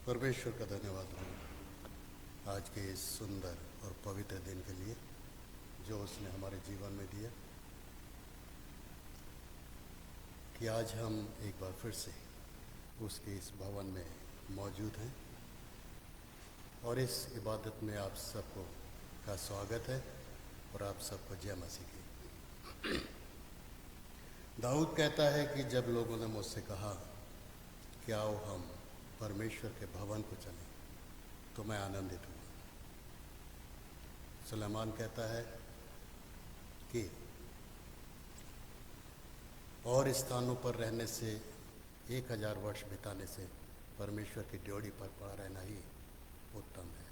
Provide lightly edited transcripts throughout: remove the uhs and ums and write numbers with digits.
परमेश्वर का धन्यवाद हो आज के इस सुंदर और पवित्र दिन के लिए जो उसने हमारे जीवन में दिया कि आज हम एक बार फिर से उसके इस भवन में मौजूद हैं और इस इबादत में आप सबको का स्वागत है और आप सबको जय मसीह की। दाऊद कहता है कि जब लोगों ने मुझसे कहा कि आओ हम परमेश्वर के भवन को चलें तो मैं आनंदित हुआ। सुलेमान कहता है कि और स्थानों पर रहने से 1000 वर्ष बिताने से परमेश्वर की ड्योढ़ी पर पड़ा रहना ही उत्तम है।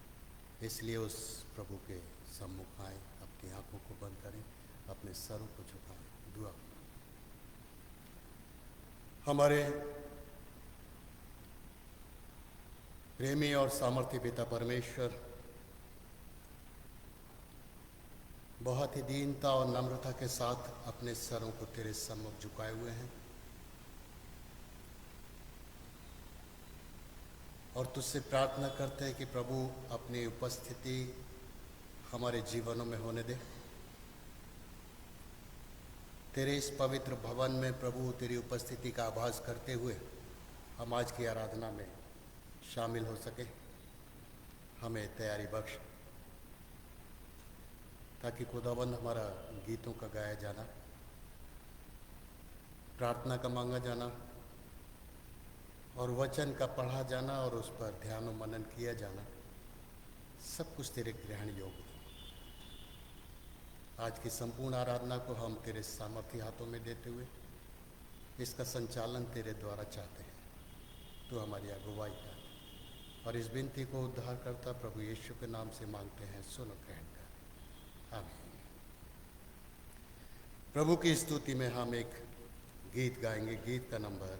इसलिए उस प्रभु के सम्मुख आएं, अपनी आंखों को बंद करें, अपने सरों को झुकाएं, दुआ। हमारे प्रेमी और सामर्थ्य पिता परमेश्वर बहुत ही दीनता और नम्रता के साथ अपने सरों को तेरे सम्मुख झुकाए हुए हैं और तुझसे प्रार्थना करते हैं कि प्रभु अपनी उपस्थिति हमारे जीवनों में होने दे। तेरे इस पवित्र भवन में प्रभु तेरी उपस्थिति का आभास करते हुए हम आज की आराधना में शामिल हो सके। हमें तैयारी बख्श ताकि खुदाबंद हमारा गीतों का गाया जाना, प्रार्थना का मांगा जाना और वचन का पढ़ा जाना और उस पर ध्यान और मनन किया जाना सब कुछ तेरे ग्रहण योग्य। आज की संपूर्ण आराधना को हम तेरे सामर्थ्य हाथों में देते हुए इसका संचालन तेरे द्वारा चाहते हैं। तू हमारी अगुवाई कर और इस विनती को उद्धार करता प्रभु यीशु के नाम से मांगते हैं, सुनो ग्रहण कर, आमीन। प्रभु की स्तुति में हम एक गीत गाएंगे। गीत का नंबर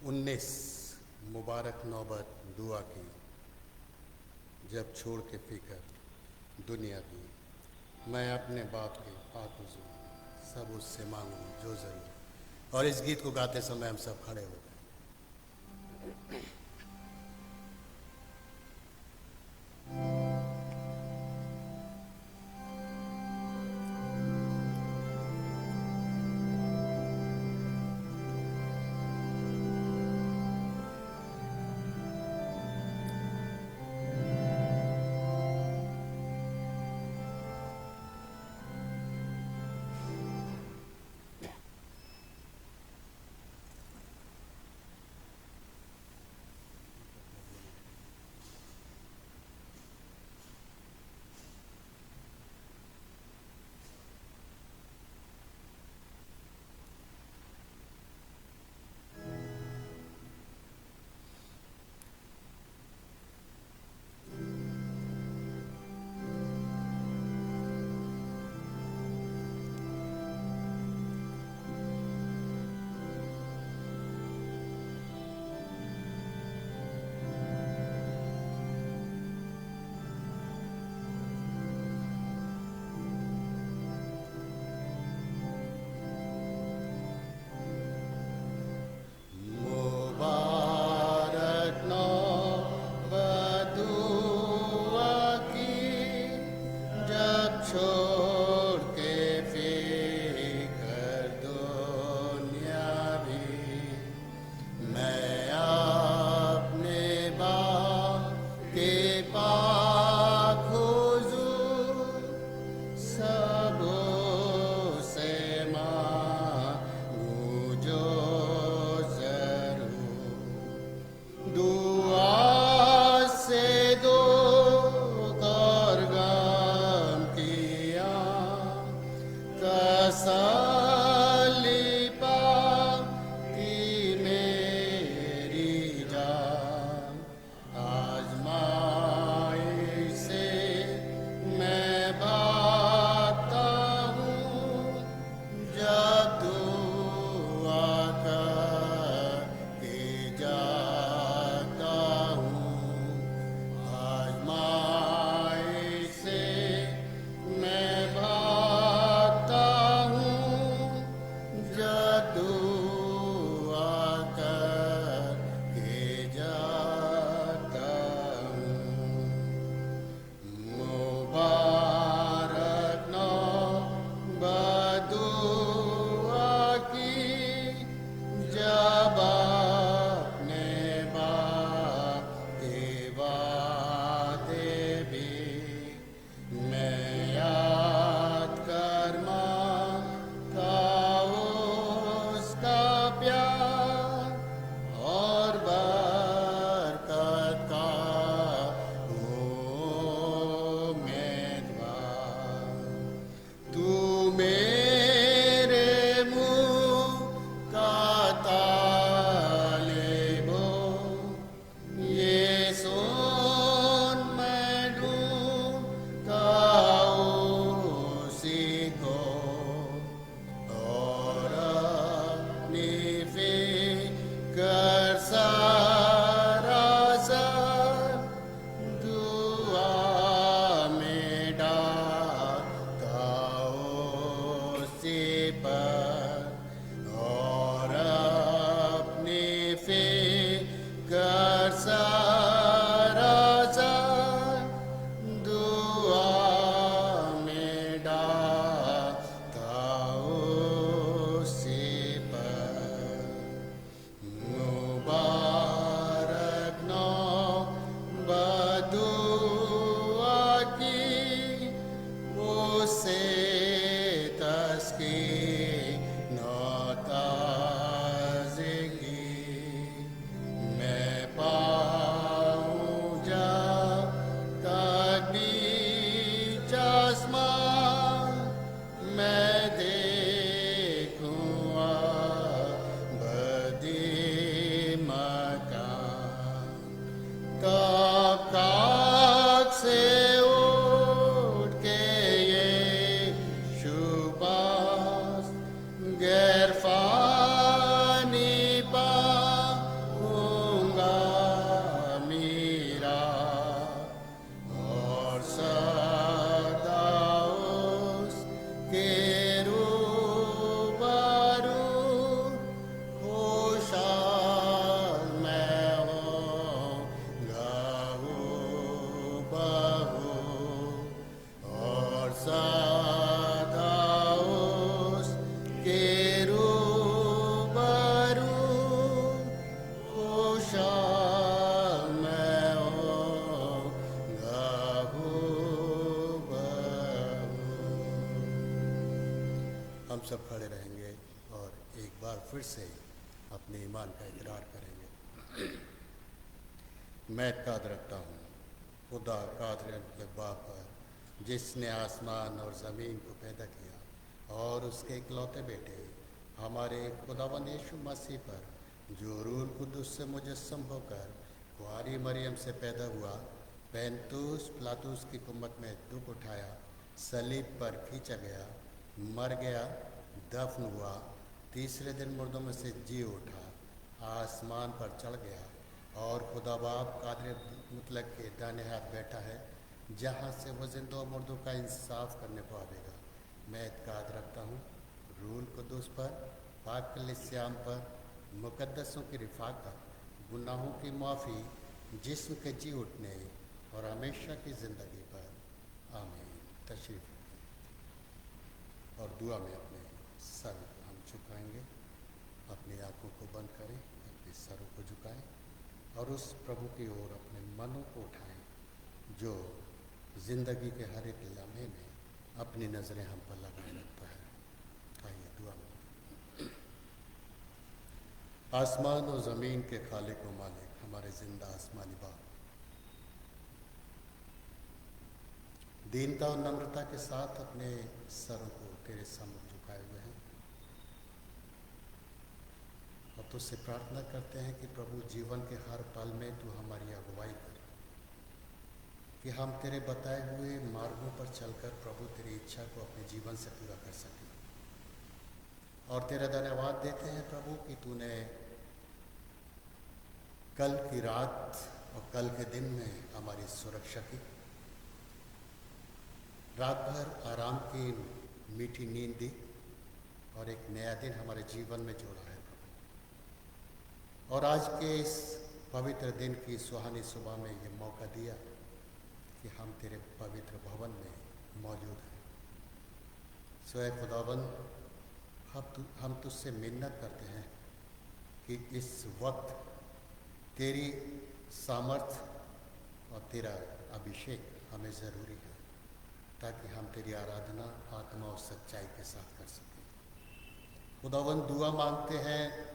19, मुबारक नौबत दुआ की, जब छोड़ के फिकर दुनिया की, मैं अपने बाप के पाक हुजूर सब उससे मांगूं जो जरूर। और इस गीत को गाते समय हम सब खड़े हो गए। राजा दुआ में डालता उसी पर मुबारक बदुआ की उसे तस्की नौताज़गी मैं पाऊँ जब तक बीच आसमां मैं देखूँ अबदी मकान तब खाक से उठ के ये शुबास गैर फानी पाऊंगा मीरा और सदा उसके रूबरू खुशहाल मैं होऊंगा हूबहू और सदा उसके रूबरू खुशहाल मैं होऊंगा हूबहू। हम सब खड़े रहेंगे और एक बार फिर से अपने ईमान का इकरार करेंगे। मैं इत्काद रखता हूँ खुदा कादिर बाप पर जिसने आसमान और ज़मीन को पैदा किया और उसके इकलौते बेटे हमारे खुदावंद यीशु मसीह पर जो रूह कुद्दुस से मुजस्सम होकर कुआरी मरियम से पैदा हुआ, पैंतुस पिलातुस की कुम्मत में दुख उठाया, सलीब पर खींचा गया, मर गया, दफन हुआ, तीसरे दिन मुर्दों में से जी उठा, आसमान पर चढ़ गया और खुदा बाप कादिर मुतलक के दाहिने हाथ बैठा है, जहाँ से वो जिंदा और मुर्दों का इंसाफ करने को आवेगा। मैं इत्काद रखता हूँ रूह कुद्दुस पर, पाक कलीसिया पर, मुकद्दसों की रिफाकत, गुनाहों की माफ़ी, जिस्म के जी उठने और हमेशा की ज़िंदगी पर। आमीन। तशरीफ़ और दुआ में अपने सर हम झुकाएंगे, अपनी आंखों को बंद करें, अपने सरों को झुकाएं और उस प्रभु की ओर अपने मनों को उठाएं जो ज़िंदगी के हर एक लम्हे में अपनी नज़रें हम पर लगाए रखता है। आइए दुआ में। आसमान और ज़मीन के खालिक व मालिक हमारे जिंदा आसमानी बाप, दीनता और नम्रता के साथ अपने सरों को तेरे सामने झुकाए हुए हैं और तुझसे प्रार्थना करते हैं कि प्रभु जीवन के हर पल में तू हमारी अगुवाई कर, कि हम तेरे बताए हुए मार्गों पर चलकर प्रभु तेरी इच्छा को अपने जीवन से पूरा कर सकें। और तेरा धन्यवाद देते हैं प्रभु कि तूने कल की रात और कल के दिन में हमारी सुरक्षा की, रात भर आराम की मीठी नींद दी और एक नया दिन हमारे जीवन में जोड़ा है प्रभु। और आज के इस पवित्र दिन की सुहानी सुबह में ये मौका दिया कि हम तेरे पवित्र भवन में मौजूद हैं। स्वयं खुदाबंद, हम तुझसे मिन्नत करते हैं कि इस वक्त तेरी सामर्थ और तेरा अभिषेक हमें ज़रूरी है ताकि हम तेरी आराधना आत्मा और सच्चाई के साथ कर सकें। खुदावंद, दुआ मांगते हैं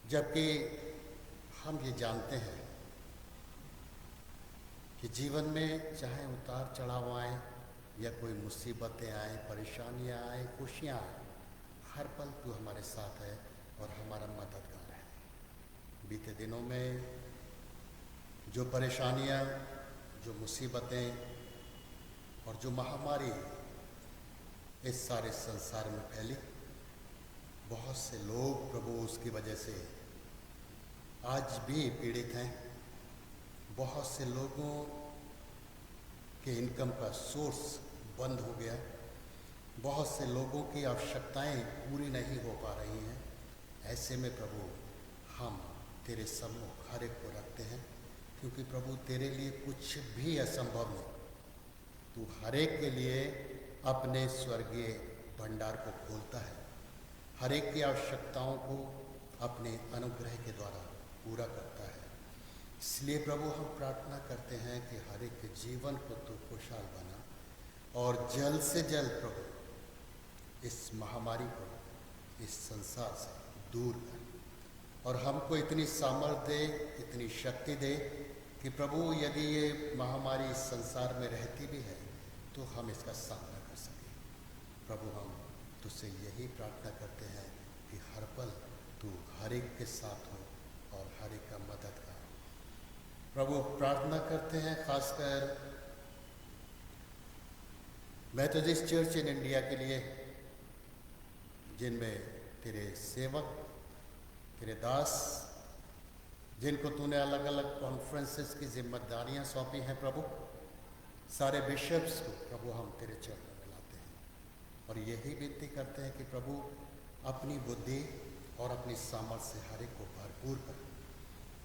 जबकि हम ये जानते हैं कि जीवन में चाहे उतार चढ़ाव आए या कोई मुसीबतें आए, परेशानियां आए, खुशियां आए, हर पल तू हमारे साथ है और हमारा मददगार है। बीते दिनों में जो परेशानियां, जो मुसीबतें और जो महामारी इस सारे संसार में फैली, बहुत से लोग प्रभु उसकी वजह से आज भी पीड़ित हैं। बहुत से लोगों के इनकम का सोर्स बंद हो गया, बहुत से लोगों की आवश्यकताएं पूरी नहीं हो पा रही हैं। ऐसे में प्रभु हम तेरे सम्मुख हर एक को रखते हैं, क्योंकि प्रभु तेरे लिए कुछ भी असंभव नहीं। तू हर एक के लिए अपने स्वर्गीय भंडार को खोलता है, हर एक की आवश्यकताओं को अपने अनुग्रह के द्वारा पूरा करता है। इसलिए प्रभु हम प्रार्थना करते हैं कि हर एक के जीवन को तू खुशहाल बना और जल्द से जल्द प्रभु इस महामारी को इस संसार से दूर कर, और हमको इतनी सामर्थ्य दे, इतनी शक्ति दे कि प्रभु यदि ये महामारी इस संसार में रहती भी है तो हम इसका सामना कर सकें। प्रभु हम तुझसे यही प्रार्थना करते हैं कि हर पल तू हर एक के साथ हो और हर एक का मदद कर। प्रभु प्रार्थना करते हैं खासकर मेथोडिस्ट चर्च इन इंडिया के लिए, जिनमें तेरे सेवक, तेरे दास, जिनको तूने अलग अलग कॉन्फ्रेंसेस की जिम्मेदारियां सौंपी हैं प्रभु, सारे बिशप्स को प्रभु हम तेरे चरणों में लाते हैं और यही विनती करते हैं कि प्रभु अपनी बुद्धि और अपनी सामर्थ्य से हर एक को भरपूर कर,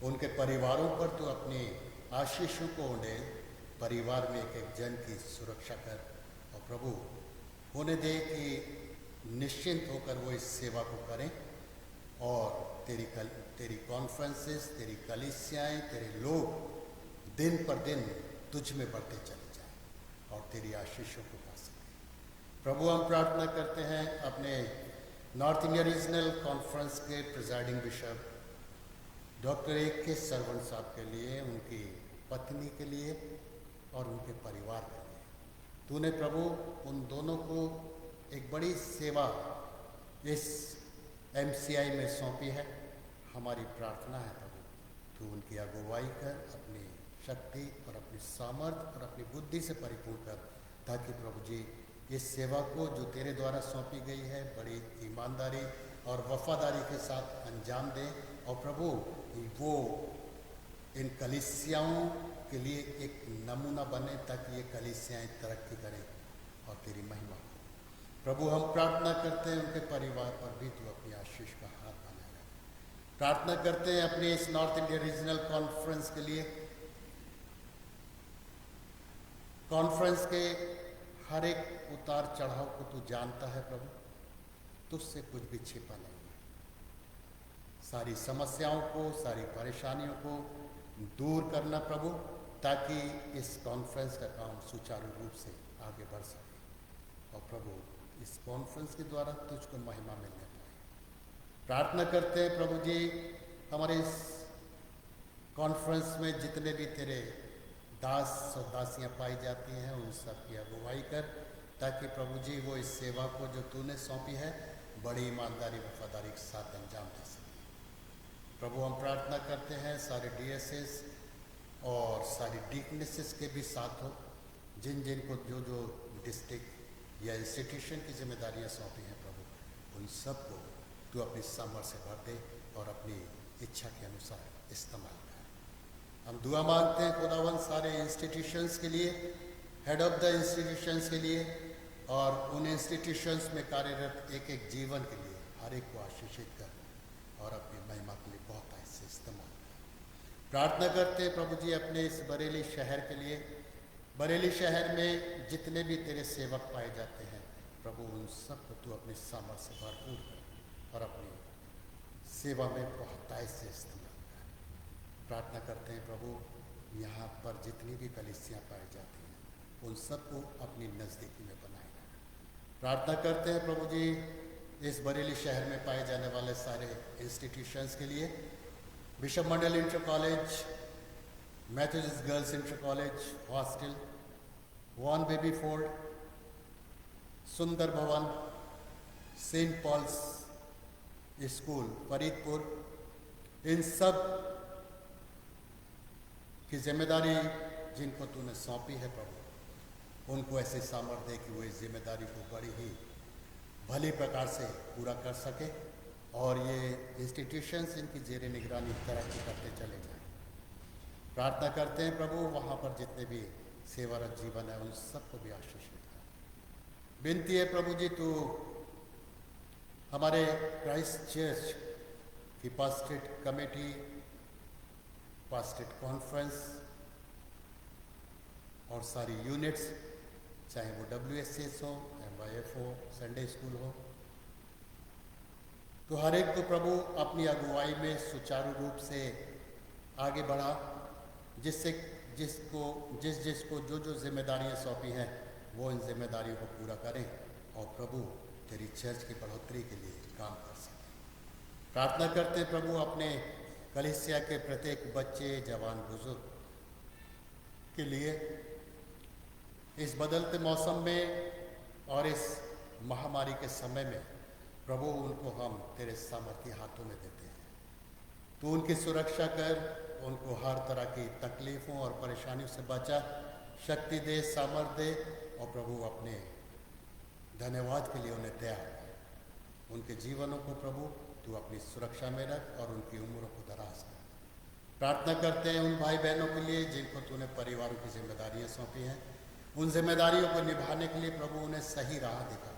उनके परिवारों पर तू अपनी आशीषों को उन्हें परिवार में एक एक जन की सुरक्षा कर, और प्रभु होने दे कि निश्चिंत होकर वो इस सेवा को करें और तेरी कॉन्फ्रेंसेस, तेरी कलीसियाएँ, तेरे लोग दिन पर दिन तुझ में बढ़ते चले जाएं और तेरी आशीषों को पा सकें। प्रभु हम प्रार्थना करते हैं अपने नॉर्थ इंडिया रीजनल कॉन्फ्रेंस के presiding bishop doctor A.K. Saravan साहब के लिए, उनकी पत्नी के लिए और उनके परिवार के लिए। तूने प्रभु उन दोनों को एक बड़ी सेवा इस MCI में सौंपी है। हमारी प्रार्थना है प्रभु तू उनकी अगुवाई कर, अपनी शक्ति और अपनी सामर्थ्य और अपनी बुद्धि से परिपूर्ण कर, ताकि प्रभु जी इस सेवा को जो तेरे द्वारा सौंपी गई है बड़ी ईमानदारी और वफादारी के साथ अंजाम दें, और प्रभु वो इन कलीसियाओं के लिए एक नमूना बने, ताकि ये कलीसियाएँ तरक्की करें और तेरी महिमा हो। प्रभु हम प्रार्थना करते हैं उनके परिवार पर भी तू अपनी आशीष का हाथ बनाएगा। प्रार्थना करते हैं अपने इस नॉर्थ इंडिया रीजनल कॉन्फ्रेंस के लिए। कॉन्फ्रेंस के हर एक उतार चढ़ाव को तू जानता है प्रभु, तुझसे कुछ भी छिपा नहीं है। सारी समस्याओं को, सारी परेशानियों को दूर करना प्रभु, ताकि इस कॉन्फ्रेंस का काम सुचारू रूप से आगे बढ़ सके, और प्रभु इस कॉन्फ्रेंस के द्वारा तुझको महिमा मिलने पाए। प्रार्थना करते हैं प्रभु जी हमारे इस कॉन्फ्रेंस में जितने भी तेरे दास और दासियां पाई जाती हैं उन सब की अगुवाई कर, ताकि प्रभु जी वो इस सेवा को जो तूने सौंपी है बड़ी ईमानदारी वफादारी के साथ अंजाम दे सके। प्रभु हम प्रार्थना करते हैं सारे DSS और सारी डीकनेसेस के भी साथ हो, जिन जिन को जो जो डिस्ट्रिक्ट या इंस्टीट्यूशन की जिम्मेदारियां सौंपी हैं प्रभु, उन सब को तू अपनी सामर्थ्य से भर दे और अपनी इच्छा के अनुसार इस्तेमाल कर। हम दुआ मांगते हैं खुदावन सारे इंस्टीट्यूशंस के लिए, हेड ऑफ द इंस्टीट्यूशंस के लिए, और उन इंस्टीट्यूशंस में कार्यरत एक एक जीवन के लिए हर एक को आशीषित कर और अपनी महिमा के लिए बहुत ऐसे इस्तेमाल कर। प्रार्थना करते हैं प्रभु जी अपने इस बरेली शहर के लिए। बरेली शहर में जितने भी तेरे सेवक पाए जाते हैं प्रभु, उन सबको तू अपनी सामर्थ्य से भरपूर कर और अपनी सेवा में बहुत ऐसे इस्तेमाल कर। प्रार्थना करते हैं प्रभु यहाँ पर जितनी भी कलीसियाँ पाई जाती हैं उन सबको अपनी नज़दीकी में बनाए रख। प्रार्थना करते हैं प्रभु जी इस बरेली शहर में पाए जाने वाले सारे इंस्टीट्यूशंस के लिए, bishop Mandal inter college, Methodist girls inter college hostel, Warne baby fold, Sundar Bhavan, saint Paul's school Faridpur, इन सब की जिम्मेदारी जिनको तूने सौंपी है प्रभु, उनको ऐसे सामर्थ्य दे कि वो इस जिम्मेदारी को बड़ी ही भली प्रकार से पूरा कर सके और ये इंस्टीट्यूशंस इनकी जेर निगरानी तरक्की करते चले जाएं। प्रार्थना करते हैं प्रभु वहाँ पर जितने भी सेवारत जीवन है उन सबको भी आशीषित कर। विनती है प्रभु जी तू हमारे क्राइस्ट चर्च कि पास्टेट कमेटी, पास्टेट कॉन्फ्रेंस और सारी यूनिट्स, चाहे वो WSS हो, MYF हो, संडे स्कूल हो, तो हर एक को प्रभु अपनी अगुवाई में सुचारू रूप से आगे बढ़ा, जिससे जिसको जो जिम्मेदारियां सौंपी हैं वो इन जिम्मेदारियों को पूरा करें और प्रभु तेरी चर्च की बढ़ोतरी के लिए काम कर सकें। प्रार्थना करते हैं प्रभु अपने कलीसिया के प्रत्येक बच्चे, जवान, बुजुर्ग के लिए इस बदलते मौसम में और इस महामारी के समय में प्रभु उनको हम तेरे सामर्थ्य हाथों में देते हैं। तू उनकी सुरक्षा कर, उनको हर तरह की तकलीफ़ों और परेशानियों से बचा, शक्ति दे, सामर्थ्य दे और प्रभु अपने धन्यवाद के लिए उन्हें तैयार कर। उनके जीवनों को प्रभु तू अपनी सुरक्षा में रख और उनकी उम्रों को दराज कर। प्रार्थना करते हैं उन भाई बहनों के लिए जिनको तूने परिवारों की जिम्मेदारियां सौंपी हैं। उन जिम्मेदारियों को निभाने के लिए प्रभु उन्हें सही राह दिखा,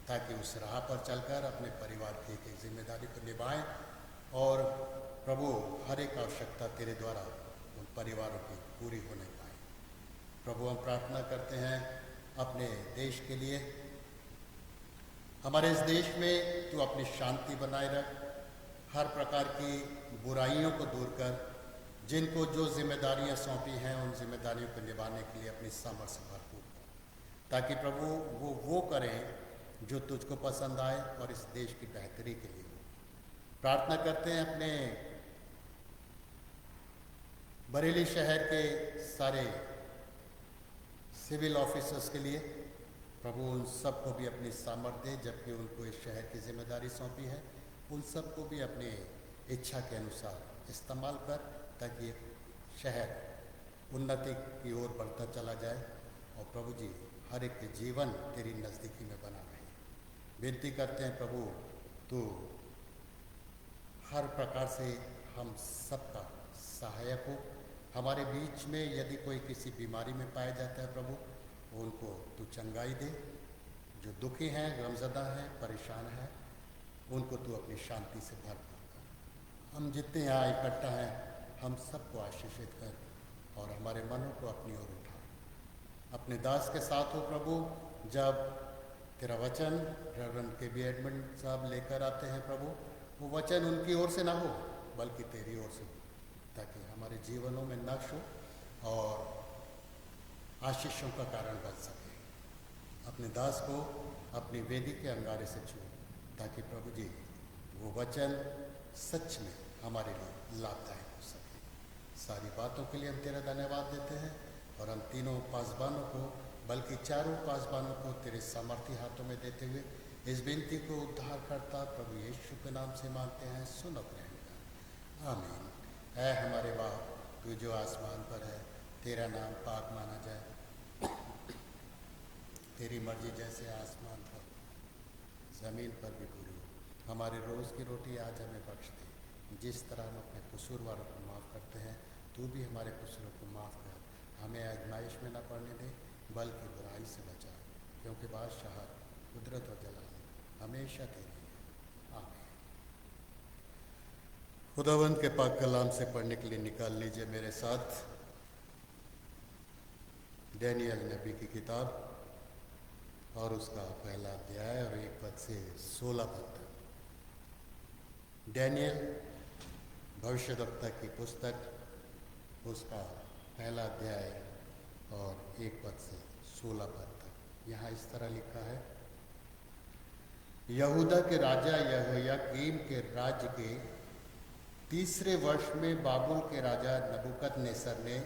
ताकि उस राह पर चलकर अपने परिवार की एक एक जिम्मेदारी को निभाएं और प्रभु हर एक आवश्यकता तेरे द्वारा उन परिवारों की पूरी होने पाए। प्रभु हम प्रार्थना करते हैं अपने देश के लिए। हमारे इस देश में तू अपनी शांति बनाए रख, हर प्रकार की बुराइयों को दूर कर, जिनको जो जिम्मेदारियां सौंपी हैं उन जिम्मेदारियों को निभाने के लिए अपनी सामर्थ्य भरपूर कर, ताकि प्रभु वो करें जो तुझको पसंद आए और इस देश की बेहतरी के लिए हो। प्रार्थना करते हैं अपने बरेली शहर के सारे सिविल ऑफिसर्स के लिए। प्रभु उन सबको भी अपनी सामर्थ्य दे, जबकि उनको इस शहर की जिम्मेदारी सौंपी है, उन सबको भी अपनी इच्छा के अनुसार इस्तेमाल कर, ताकि शहर उन्नति की ओर बढ़ता चला जाए और प्रभु जी हर एक के जीवन तेरी नज़दीकी में बना रहे। विनती करते हैं प्रभु तू हर प्रकार से हम सबका सहायक हो। हमारे बीच में यदि कोई किसी बीमारी में पाया जाता है प्रभु, उनको तू चंगाई दे। जो दुखी हैं, गमज़दा हैं, परेशान हैं, उनको तू अपनी शांति से भरपूर कर। हम जितने यहाँ इकट्ठा हैं हम सबको आशीषित कर और हमारे मनों को अपनी ओर उठा। अपने दास के साथ हो प्रभु, जब तेरा वचन रेवरेंड KB एडमंड साहब लेकर आते हैं प्रभु, वो वचन उनकी ओर से ना हो बल्कि तेरी ओर से हो, ताकि हमारे जीवनों में नक्श हो और आशीषों का कारण बन सके। अपने दास को अपनी वेदी के अंगारे से छू, ताकि प्रभु जी वो वचन सच में हमारे लिए लाभदायक हो सके। सारी बातों के लिए हम तेरा धन्यवाद देते हैं और हम तीनों पासबानों को, बल्कि चारों पासबानों को तेरे सामर्थ्य हाथों में देते हुए इस विनती को उद्धार करता प्रभु यीशु के नाम से मांगते हैं, सुनो ग्रहण कर, आमीन। ऐ हमारे बाप, तू जो आसमान पर है, तेरा नाम पाक माना जाए, तेरी मर्जी जैसे आसमान पर ज़मीन पर भी पूरी हो। हमारे रोज़ की रोटी आज हमें बख्श दे, जिस तरह हम अपने कसूरवारों को माफ़ करते हैं, तू भी हमारे कसूरों को माफ़ कर। हमें आजमाइश में न पड़ने दे, बल्कि बुराई से बचा, क्योंकि बादशाह, कुदरत और जलाल हमेशा तेरी है, आमीन। खुदावंद के पाक कलाम से पढ़ने के लिए निकाल लीजिए मेरे साथ डैनियल नबी की किताब और उसका पहला अध्याय और 1 पद से 16 पद तक। डैनियल भविष्यद्वक्ता की पुस्तक, उसका पहला अध्याय और 1 पद से 16 पद तक। यहाँ इस तरह लिखा है, यहूदा के राजा यहोयाकीम के राज्य के 3रे वर्ष में बाबुल के राजा नबूकदनेस्सर ने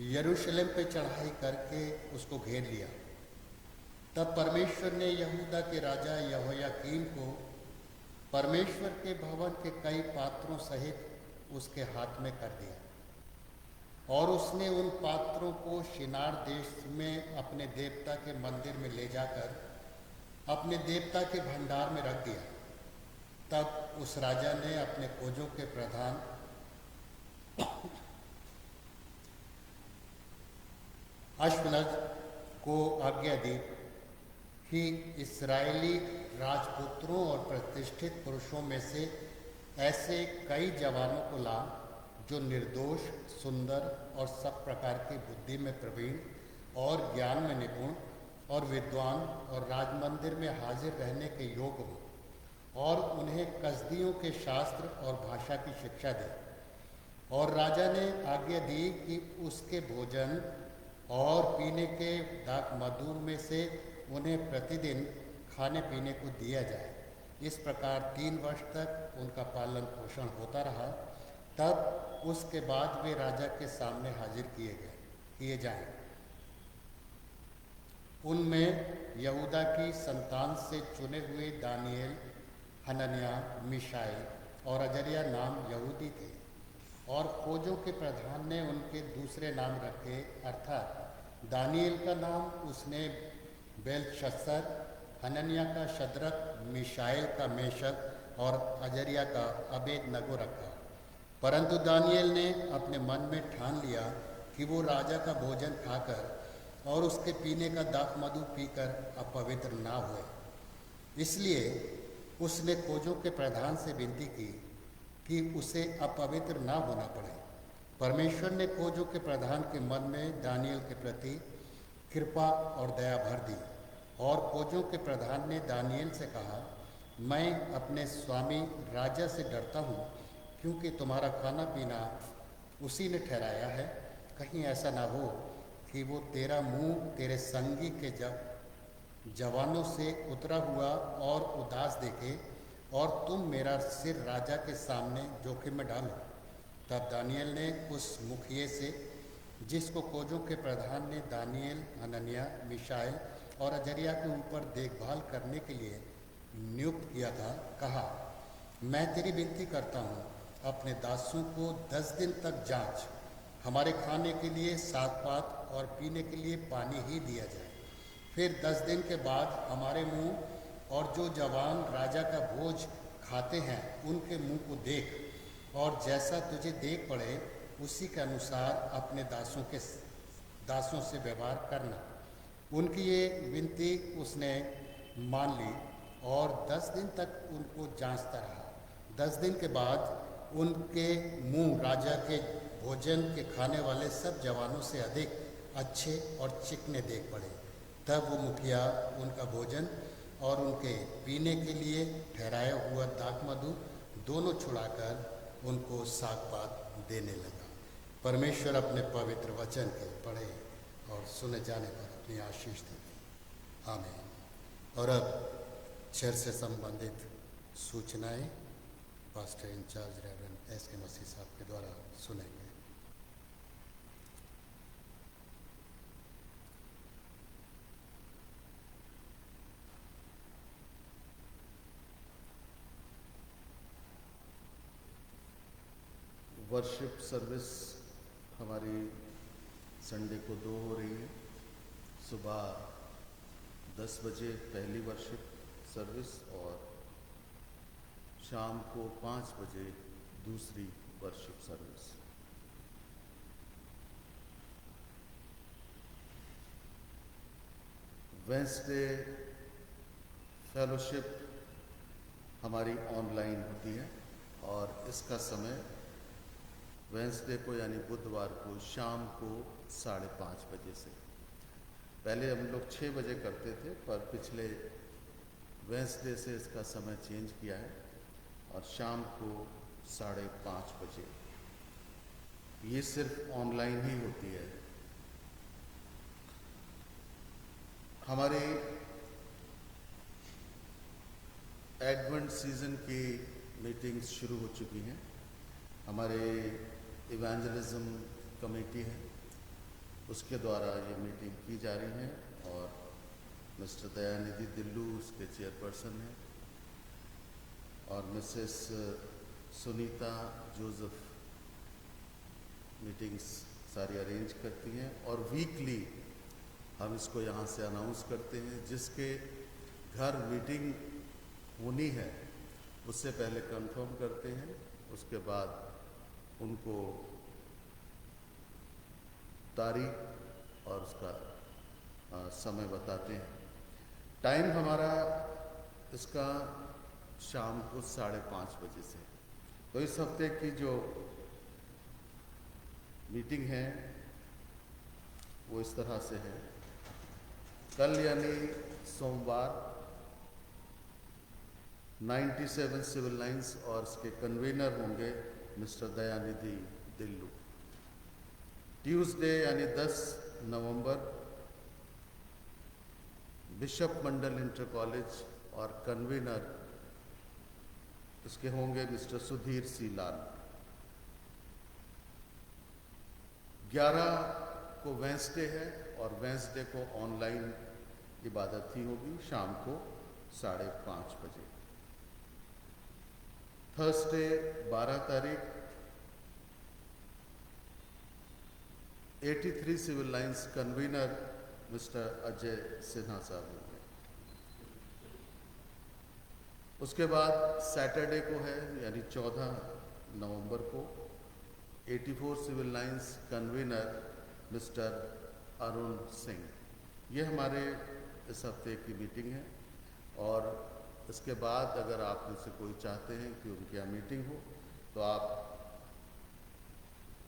यरूशलेम पे चढ़ाई करके उसको घेर लिया। तब परमेश्वर ने यहूदा के राजा यहोयाकीम को परमेश्वर के भवन के कई पात्रों सहित उसके हाथ में कर दिया और उसने उन पात्रों को शिनार देश में अपने देवता के मंदिर में ले जाकर अपने देवता के भंडार में रख दिया। तब उस राजा ने अपने खोजों के प्रधान अश्वनज को आज्ञा दी कि इस्राएली राजपुत्रों और प्रतिष्ठित पुरुषों में से ऐसे कई जवानों को ला जो निर्दोष, सुंदर और सब प्रकार की बुद्धि में प्रवीण और ज्ञान में निपुण और विद्वान और राजमंदिर में हाजिर रहने के योग्य हों और उन्हें कसदियों के शास्त्र और भाषा की शिक्षा दे। और राजा ने आज्ञा दी कि उसके भोजन और पीने के दाख मधु में से उन्हें प्रतिदिन खाने पीने को दिया जाए। इस प्रकार 3 वर्ष तक उनका पालन पोषण होता रहा। तब उसके बाद वे राजा के सामने हाजिर किए जाएं। उनमें यहूदा की संतान से चुने हुए दानिएल, हनन्याह, मिशाएल और अजर्या नाम यहूदी थे। और खोजों के प्रधान ने उनके दूसरे नाम रखे, अर्थात दानिएल का नाम उसने बेलशस्सर, हनन्याह का शद्रक, मिशाएल का मेशक और अजर्या का अबेदनगो रखा। परंतु दानिएल ने अपने मन में ठान लिया कि वो राजा का भोजन खाकर और उसके पीने का दाख मधु पीकर अपवित्र ना हुए। इसलिए उसने खोजों के प्रधान से विनती की कि उसे अपवित्र ना होना पड़े। परमेश्वर ने खोजों के प्रधान के मन में दानिएल के प्रति कृपा और दया भर दी। और खोजों के प्रधान ने दानिएल से कहा, मैं अपने स्वामी राजा से डरता हूँ, क्योंकि तुम्हारा खाना पीना उसी ने ठहराया है। कहीं ऐसा ना हो कि वो तेरा मुंह तेरे संगी के जवानों से उतरा हुआ और उदास देखे और तुम मेरा सिर राजा के सामने जोखिम में डालो। तब दानिएल ने उस मुखिए से, जिसको खोजों के प्रधान ने दानिएल, हनन्याह, मिशाएल और अजर्या के ऊपर देखभाल करने के लिए नियुक्त किया था, कहा, मैं तेरी विनती करता हूँ, अपने दासों को 10 दिन तक जांच, हमारे खाने के लिए साग-पात और पीने के लिए पानी ही दिया जाए। फिर 10 दिन के बाद हमारे मुंह और जो जवान राजा का भोज खाते हैं उनके मुंह को देख, और जैसा तुझे देख पड़े उसी के अनुसार अपने दासों से व्यवहार करना। उनकी ये विनती उसने मान ली और 10 दिन तक उनको जांचता रहा। 10 दिन के बाद उनके मुंह राजा के भोजन के खाने वाले सब जवानों से अधिक अच्छे और चिकने देख पड़े। तब वो मुखिया उनका भोजन और उनके पीने के लिए ठहराया हुआ दाख मधु दोनों छुड़ाकर उनको साग-पात देने लगा। परमेश्वर अपने पवित्र वचन के पढ़े और सुने जाने पर अपनी आशीष देते। आमीन। और अब चर्च से संबंधित सूचनाएं पास्टर इंचार्ज रेवरेंड एस के मसीह साहब के द्वारा सुनेंगे। वर्शिप सर्विस हमारी संडे को 2 हो रही है। सुबह 10 बजे पहली वर्शिप सर्विस और शाम को 5 बजे दूसरी वर्शिप सर्विस। वेंसडे फेलोशिप हमारी ऑनलाइन होती है और इसका समय वेंसडे को यानी बुधवार को शाम को 5:30 बजे से। पहले हम लोग 6 बजे करते थे, पर पिछले वेंसडे से इसका समय चेंज किया है और शाम को 5:30 बजे। ये सिर्फ ऑनलाइन ही होती है। हमारे एडवेंट सीजन की मीटिंग्स शुरू हो चुकी हैं। हमारे इवेंजलिज्म कमेटी है, उसके द्वारा ये मीटिंग की जा रही है और मिस्टर दयानिधि दिल्लू उसके चेयरपर्सन हैं और मिसेस सुनीता जोसेफ मीटिंग्स सारी अरेंज करती हैं। और वीकली हम इसको यहाँ से अनाउंस करते हैं। जिसके घर मीटिंग होनी है उससे पहले कंफर्म करते हैं, उसके बाद उनको तारीख और उसका समय बताते हैं। टाइम हमारा इसका शाम को 5:30 बजे से। तो इस हफ्ते की जो मीटिंग है वो इस तरह से है। कल यानी सोमवार 97 सिविल लाइंस और इसके कन्वीनर होंगे मिस्टर दयानिधि दिल्लू। ट्यूसडे यानी 10 नवंबर बिशप मंडल इंटर कॉलेज और कन्वीनर इसके होंगे मिस्टर सुधीर सी लाल। 11 को वेंसडे है और वेंसडे को ऑनलाइन इबादत ही होगी शाम को 5:30 बजे। थर्सडे 12 तारीख 83 Civil Lines convener mister Ajay Sinha साहब होंगे। उसके बाद सैटरडे को है यानी 14 नवंबर को 84 Civil Lines convener mister Arun Singh. ये हमारे इस हफ्ते की मीटिंग है और इसके बाद अगर आप में से कोई चाहते हैं कि उनके यहाँ मीटिंग हो तो आप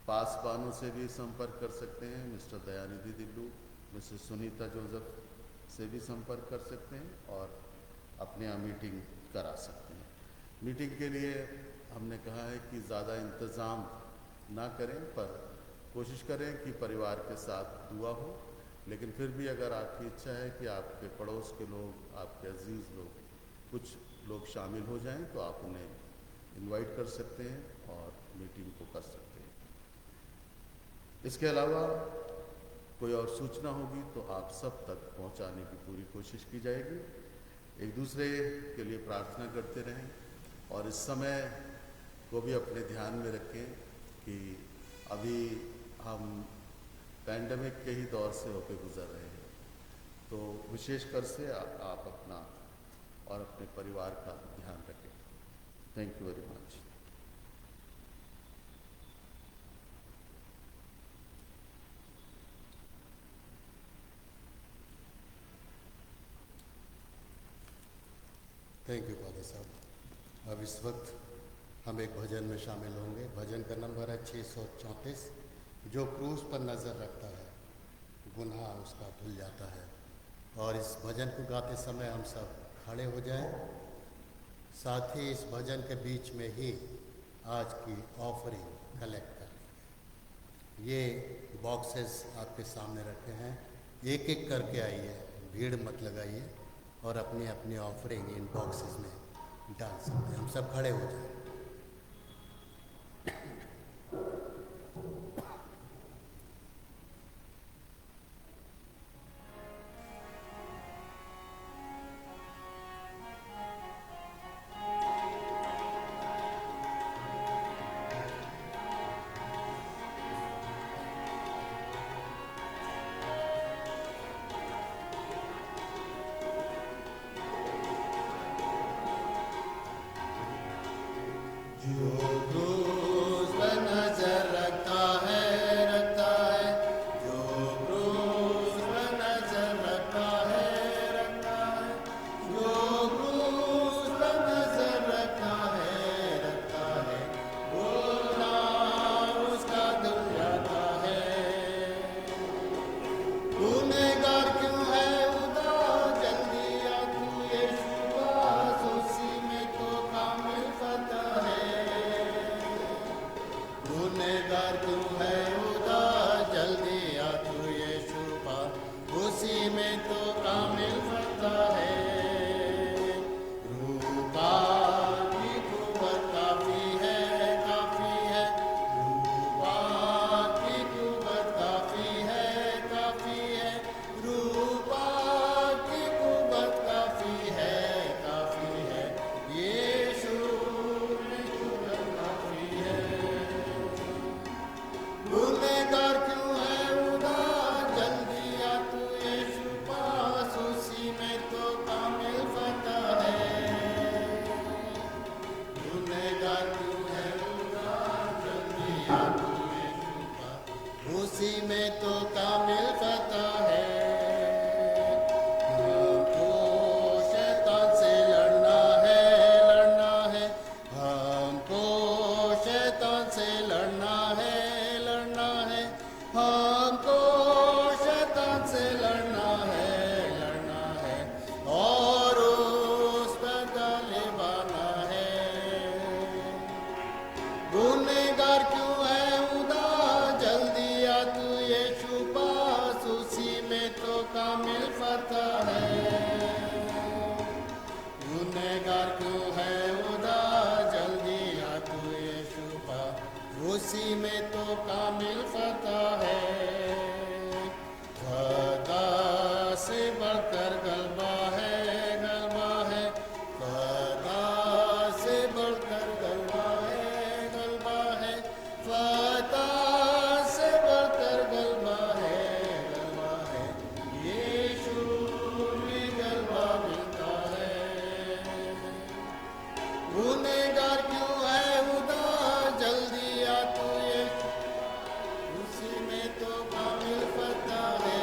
पासवानों से भी संपर्क कर सकते हैं। मिस्टर दयानिधि दिल्लू, मिसेस सुनीता जोसेफ से भी संपर्क कर सकते हैं और अपने यहाँ मीटिंग करा सकते हैं। मीटिंग के लिए हमने कहा है कि ज़्यादा इंतज़ाम ना करें, पर कोशिश करें कि परिवार के साथ दुआ हो, लेकिन फिर भी अगर आपकी इच्छा है कि आपके पड़ोस के लोग, आपके अजीज़ लोग, कुछ लोग शामिल हो जाएं तो आप उन्हें इनवाइट कर सकते हैं और मीटिंग को कर सकते हैं। इसके अलावा कोई और सूचना होगी तो आप सब तक पहुंचाने की पूरी कोशिश की जाएगी। एक दूसरे के लिए प्रार्थना करते रहें और इस समय को भी अपने ध्यान में रखें कि अभी हम पैंडेमिक के ही दौर से होकर गुजर रहे हैं, तो विशेषकर से आप अपना और अपने परिवार का ध्यान रखें। Thank you very much. Thank you father साहब। अब इस वक्त हम एक भजन में शामिल होंगे। भजन का नंबर है 634। जो क्रूस पर नज़र रखता है गुनाह उसका धुल जाता है। और इस भजन को गाते समय हम सब खड़े हो जाएं। साथ ही इस भजन के बीच में ही आज की ऑफरिंग कलेक्ट करेंगे। ये बॉक्सेस आपके सामने रखे हैं, एक एक करके आइए, भीड़ मत लगाइए और अपनी अपनी ऑफरिंग इन बॉक्सेस में डाल सकते हैं। हम सब खड़े हो जाएं। है। गुनहगार क्यों है उदास, जल्दी आ तू यीशु पा, उसी में तो कामिल फतह है। फतह से बढ़कर गलबा है, गलबा है। फतह से बढ़कर गलबा है, गलबा है। फतह से बढ़कर गलबा है, गलबा है। यीशु भी गलबा मिलता है। गुनहगार क्यों है उदास, जल्दी आ तू यीशु, उसी में तो कामिल फतह है।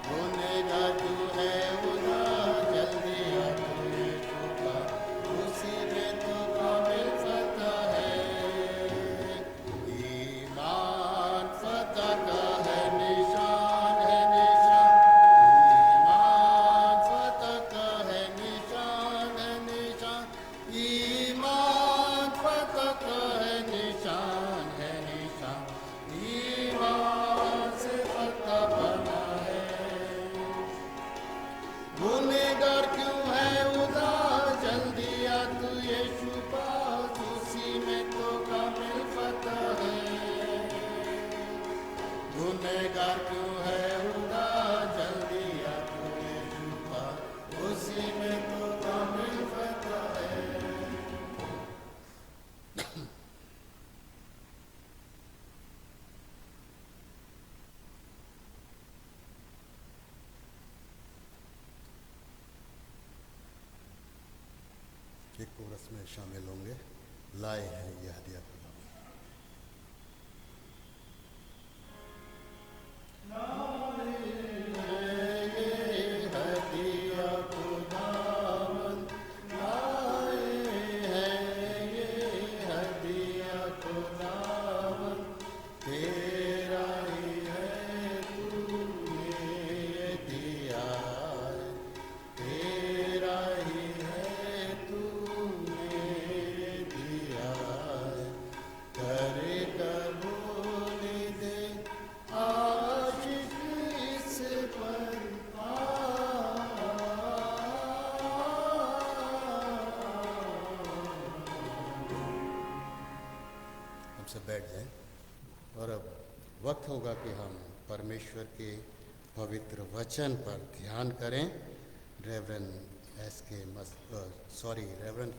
गुनहगार क्यों है उदास, जल्दी आ तू यीशु पा, उसी में तो कामिल फतह है। ईमान फतह का है निशान, है निशान। ईमान फतह का है निशान, है निशान। ईमान फतह का है निशान, है निशान। ईमान से फतह बना है। गुनहगार क्यों है उदास, जल्दी आ तू यीशु पास, उसी में तो कामिल फतह है। गुनहगार क्यों है उदास, जल्दी आ तू यीशु पास, उसी में तो कामिल फतह है। एक कोरस में शामिल होंगे, लाए हैं ये हदिया खुदा। हदिया खुदावन, लाए हैं ये हदिया खुदावन, तेरा ही है, तूने दिया है। तेरा ही है, तूने दिया है। कर कबूल दे आशिक इस पर हमसे बैठ जाएं और अब वक्त होगा कि हम परमेश्वर के पवित्र वचन पर ध्यान करें। रेवरेंड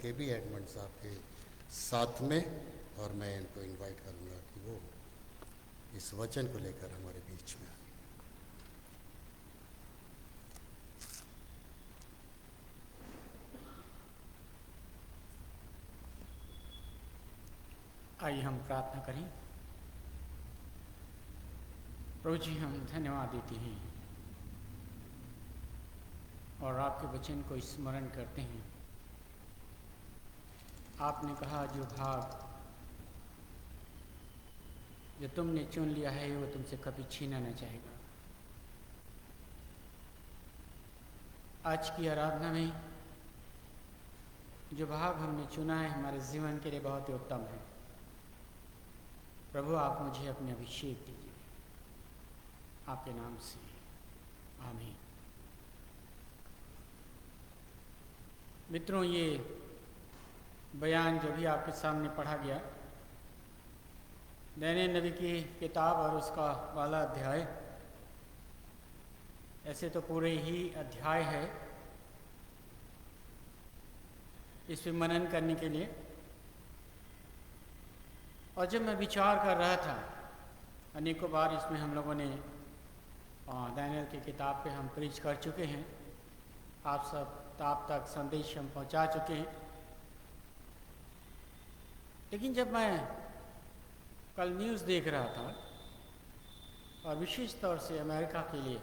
के बी एडमंड साहब के साथ में, और मैं इनको इनवाइट करूंगा कि वो इस वचन को लेकर हमारे बीच में आए। आइए हम प्रार्थना करें। प्रभु जी, हम धन्यवाद देते हैं और आपके वचन को स्मरण करते हैं। आपने कहा जो भाग जो तुमने चुन लिया है वो तुमसे कभी छीना न जाएगा। आज की आराधना में जो भाग हमने चुना है हमारे जीवन के लिए बहुत ही उत्तम है। प्रभु, आप मुझे अपने अभिषेक दीजिए आपके नाम से, आमीन। मित्रों, ये बयान जो भी आपके सामने पढ़ा गया, दानियेल नबी की किताब और उसका वाला अध्याय, ऐसे तो पूरे ही अध्याय है इस पर मनन करने के लिए। और जब मैं विचार कर रहा था, अनेकों बार इसमें हम लोगों ने दानियेल की किताब पे हम प्रीच कर चुके हैं, आप तक संदेश हम पहुंचा चुके हैं। लेकिन जब मैं कल न्यूज़ देख रहा था, और विशेष तौर से अमेरिका के लिए,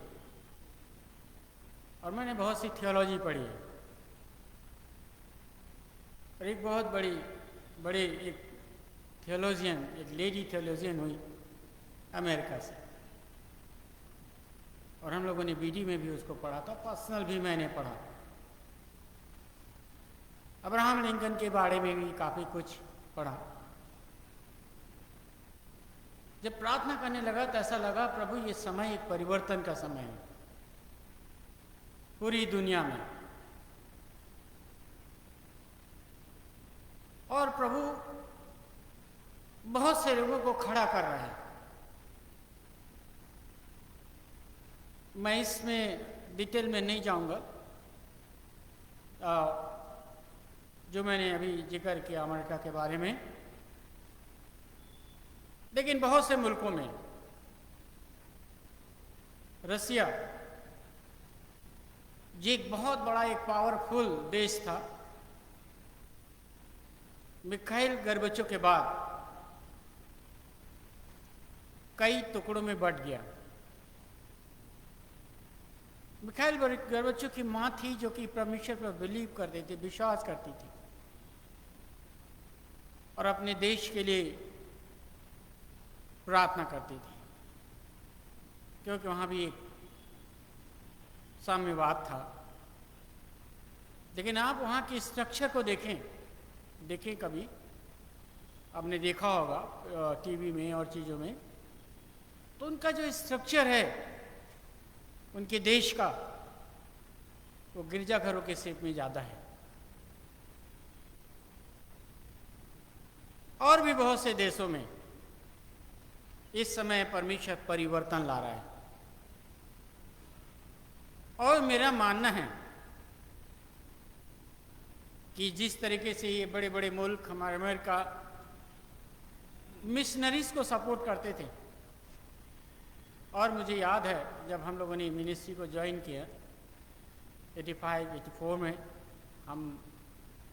और मैंने बहुत सी थियोलॉजी पढ़ी है, और एक बहुत बड़ी एक थियोलॉजियन, एक लेडी थियोलॉजियन हुई अमेरिका से, और हम लोगों ने बीडी में भी उसको पढ़ा था, पर्सनल भी मैंने पढ़ा। अब्राहम लिंकन के बारे में भी काफ़ी कुछ पढ़ा। जब प्रार्थना करने लगा तो ऐसा लगा, प्रभु ये समय एक परिवर्तन का समय है। पूरी दुनिया में। और प्रभु बहुत से लोगों को खड़ा कर रहे हैं। मैं इसमें डिटेल में नहीं जाऊंगा। जो मैंने अभी जिक्र किया अमेरिका के बारे में, लेकिन बहुत से मुल्कों में, रसिया जो एक बहुत बड़ा एक पावरफुल देश था, मिखाइल गोर्बाचोव के बाद कई टुकड़ों में बंट गया। मिखाइल गोर्बाचोव की मां थी जो कि परमेश्वर पर बिलीव करती थी, विश्वास करती थी, और अपने देश के लिए प्रार्थना करती थी, क्योंकि वहां भी एक साम्यवाद था। लेकिन आप वहां की स्ट्रक्चर को देखें कभी, आपने देखा होगा टीवी में और चीज़ों में, तो उनका जो स्ट्रक्चर है उनके देश का, वो गिरजाघरों के शेप में ज़्यादा है। और भी बहुत से देशों में इस समय परमेश्वर परिवर्तन ला रहा है। और मेरा मानना है कि जिस तरीके से ये बड़े बड़े मुल्क, हमारे अमेरिका, मिशनरीज को सपोर्ट करते थे, और मुझे याद है जब हम लोगों ने मिनिस्ट्री को ज्वाइन किया 85-84 में,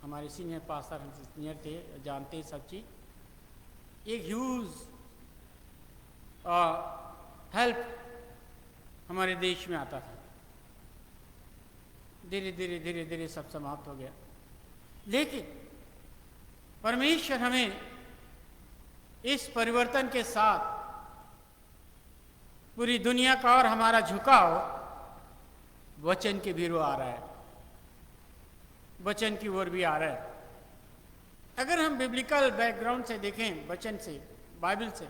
हमारे सीनियर पास्टर हमसे सीनियर थे, जानते सब चीज़, एक ह्यूज हेल्प हमारे देश में आता था। धीरे धीरे सब समाप्त हो गया। लेकिन परमेश्वर हमें इस परिवर्तन के साथ पूरी दुनिया का और हमारा झुकाव वचन की भीड़ आ रहा है, वचन की ओर भी आ रहा है। अगर हम बिब्लिकल बैकग्राउंड से देखें, वचन से, बाइबल से,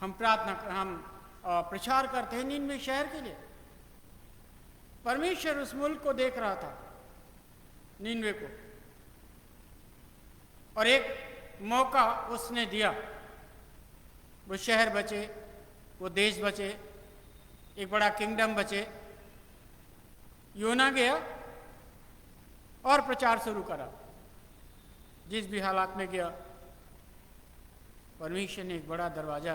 हम प्रचार करते हैं निनवे शहर के लिए। परमेश्वर उस मुल्क को देख रहा था, निनवे को, और एक मौका उसने दिया। वो शहर बचे, वो देश बचे, एक बड़ा किंगडम बचे। योना गया और प्रचार शुरू करा। जिस भी हालात में गया, परमेश्वर ने एक बड़ा दरवाजा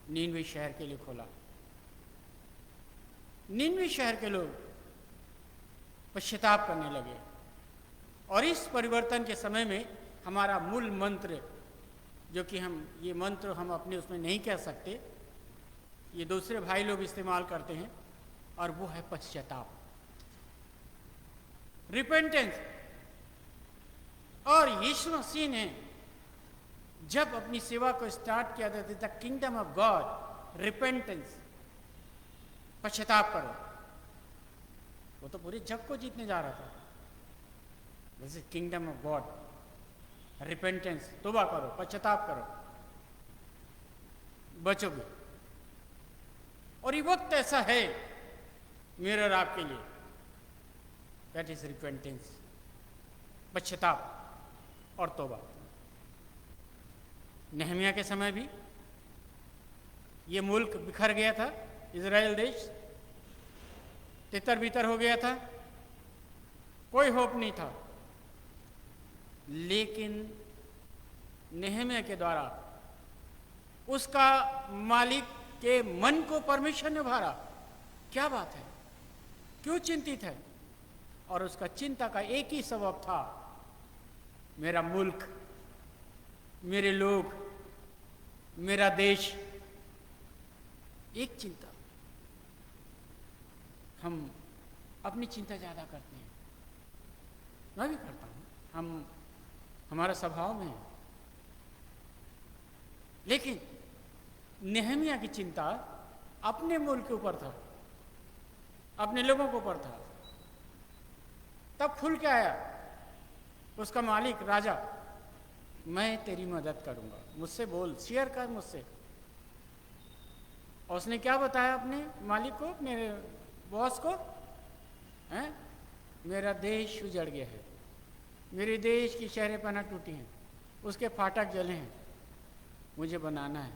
निनवे शहर के लिए खोला। निनवे शहर के लोग पश्चाताप करने लगे। और इस परिवर्तन के समय में हमारा मूल मंत्र, जो कि ये मंत्र हम अपने उसमें नहीं कह सकते, ये दूसरे भाई लोग इस्तेमाल करते हैं, और वो है पश्चाताप, रिपेंटेंस। और यीशु मसीह ने जब अपनी सेवा को स्टार्ट किया था, the kingdom of God, repentance, पश्चाताप करो। वो तो पूरे जग को जीतने जा रहा था। This is kingdom of God, repentance, तौबा करो, पश्चाताप करो, बचोगे। और ये वक्त ऐसा है मेरे और आपके लिए, दैट इज रिपेंटेंस, पश्चाताप और तौबा। नहमिया के समय भी ये मुल्क बिखर गया था, इजराइल देश तितर बितर हो गया था, कोई होप नहीं था। लेकिन नहमिया के द्वारा उसका मालिक के मन को परमेश्वर ने भरा। क्या बात है, क्यों चिंतित है? और उसका चिंता का एक ही सबब था, मेरा मुल्क, मेरे लोग, मेरा देश। एक चिंता। हम अपनी चिंता ज़्यादा करते हैं, मैं भी करता हूँ, हमारा स्वभाव में है। लेकिन नहमिया की चिंता अपने मुल्क के ऊपर था, अपने लोगों के ऊपर था। तब खुल के आया उसका मालिक राजा, मैं तेरी मदद करूंगा, मुझसे बोल, शेयर कर मुझसे। और उसने क्या बताया अपने मालिक को, अपने बॉस को? हैं? मेरा देश उजड़ गया है, मेरे देश की शहरें पनाह टूटी हैं, उसके फाटक जले हैं, मुझे बनाना है।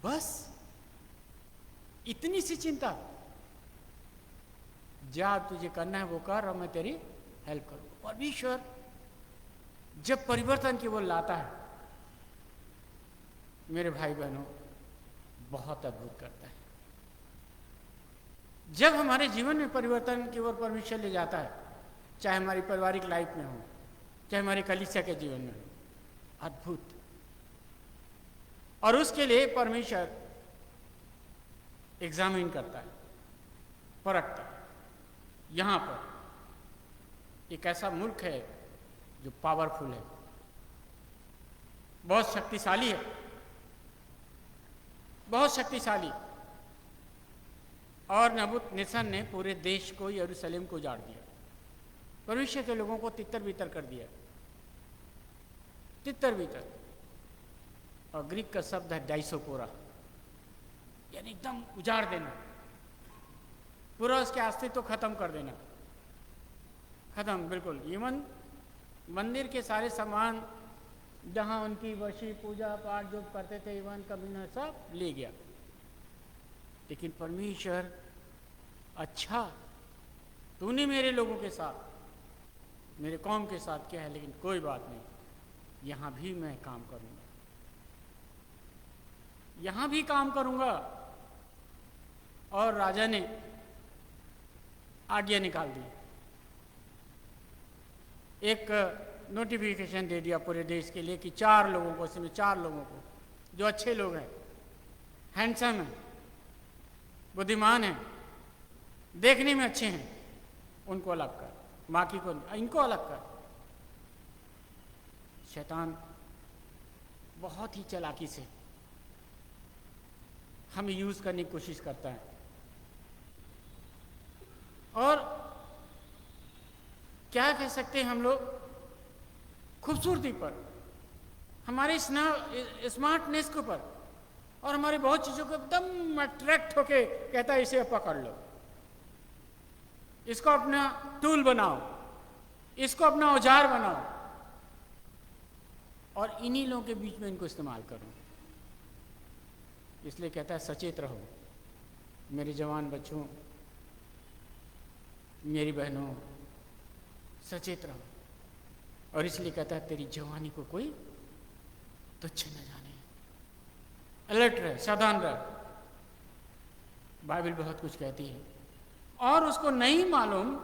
बस इतनी सी चिंता। जा, तुझे करना है वो कर और मैं तेरी हेल्प करूँ। परमेश्वर जब परिवर्तन की ओर लाता है मेरे भाई बहनों, बहुत अद्भुत करता है। जब हमारे जीवन में परिवर्तन की ओर परमेश्वर ले जाता है, चाहे हमारी पारिवारिक लाइफ में हो, चाहे हमारे कलीसिया के जीवन में हो, अद्भुत। और उसके लिए परमेश्वर एग्जामिन करता है, परखता है। यहां पर एक ऐसा मुल्क है जो पावरफुल है, बहुत शक्तिशाली है, बहुत शक्तिशाली। और नबूकदनेस्सर ने पूरे देश को, यरूशलेम को उजाड़ दिया, परमेश्वर के लोगों को तितर बितर कर दिया, तितर बितर। और ग्रीक का शब्द है डाइसोपोरा, यानी एकदम उजाड़ देना, पूरा उसके अस्तित्व को खत्म कर देना, खत्म बिल्कुल। इवन मंदिर के सारे सामान जहां उनकी वर्षी पूजा पाठ जो करते थे, इवन कमीना सब ले गया। लेकिन परमेश्वर, अच्छा तूने मेरे लोगों के साथ, मेरे कौम के साथ किया है, लेकिन कोई बात नहीं, यहां भी मैं काम करूंगा, यहां भी काम करूंगा। और राजा ने आज्ञा निकाल दी, एक नोटिफिकेशन दे दिया पूरे देश के लिए कि 4 लोगों को, इसमें 4 लोगों को जो अच्छे लोग हैं, हैंडसम हैं, बुद्धिमान हैं, देखने में अच्छे हैं, उनको अलग कर, बाकी को इनको अलग कर। शैतान बहुत ही चालाकी से हमें यूज करने की कोशिश करता है। और क्या कह सकते हैं हम लोग, खूबसूरती पर, हमारे स्मार्टनेस के ऊपर, और हमारी बहुत चीजों को एकदम अट्रैक्ट होके कहता है इसे पकड़ लो, इसको अपना टूल बनाओ, इसको अपना औजार बनाओ, और इन्हीं लोगों के बीच में इनको इस्तेमाल करो। इसलिए कहता है सचेत रहो मेरे जवान बच्चों, मेरी बहनों, सचेत रहो। और इसलिए कहता है तेरी जवानी को कोई तुच्छ न जाने, अलर्ट रहे, सावधान रहे। बाइबल बहुत कुछ कहती है। और उसको नहीं मालूम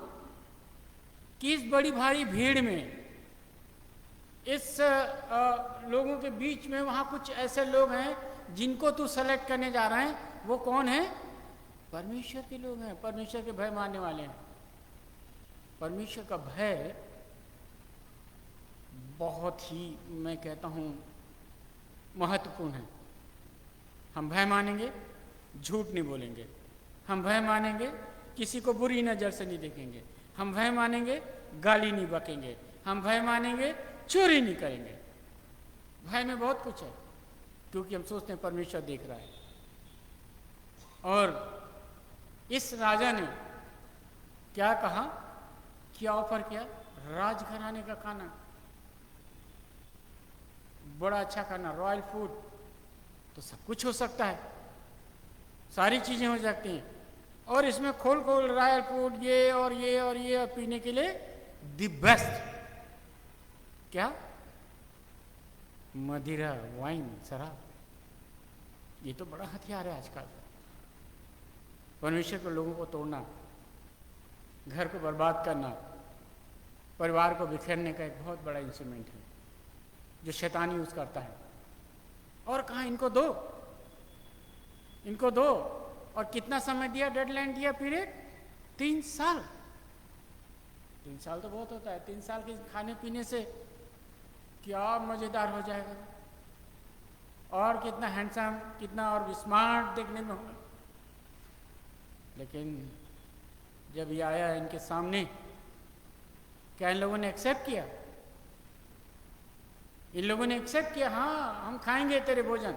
कि इस बड़ी भारी भीड़ में, इस लोगों के बीच में, वहां कुछ ऐसे लोग हैं जिनको तू सेलेक्ट करने जा रहा है। वो कौन है? परमेश्वर के लोग हैं, परमेश्वर के भय मानने वाले हैं। परमेश्वर का भय बहुत ही, मैं कहता हूं, महत्वपूर्ण है। हम भय मानेंगे, झूठ नहीं बोलेंगे, हम भय मानेंगे, किसी को बुरी नजर से नहीं देखेंगे, हम भय मानेंगे, गाली नहीं बकेंगे, हम भय मानेंगे, चोरी नहीं करेंगे। भय में बहुत कुछ है, क्योंकि हम सोचते हैं परमेश्वर देख रहा है। और इस राजा ने क्या कहा, क्या ऑफर किया? राजघराने का खाना, बड़ा अच्छा खाना, रॉयल फूड। तो सब कुछ हो सकता है, सारी चीजें हो सकती हैं। और इसमें खोल खोल रॉयल फूड, ये और ये और ये, और पीने के लिए द बेस्ट क्या, मदिरा, वाइन, शराब। ये तो बड़ा हथियार है आजकल, परमेश्वर के लोगों को तोड़ना, घर को बर्बाद करना, परिवार को बिखेरने का एक बहुत बड़ा इंस्ट्रूमेंट है जो शैतान यूज करता है। और कहा इनको दो, इनको दो। और कितना समय दिया, डेडलाइन दिया, पीरियड 3 साल। 3 साल तो बहुत होता है। 3 साल के खाने पीने से क्या मजेदार हो जाएगा, और कितना हैंडसम, कितना और स्मार्ट देखने में होगा। लेकिन जब ये आया इनके सामने, क्या इन लोगों ने एक्सेप्ट किया? इन लोगों ने एक्सेप्ट किया, हाँ हम खाएंगे तेरे भोजन,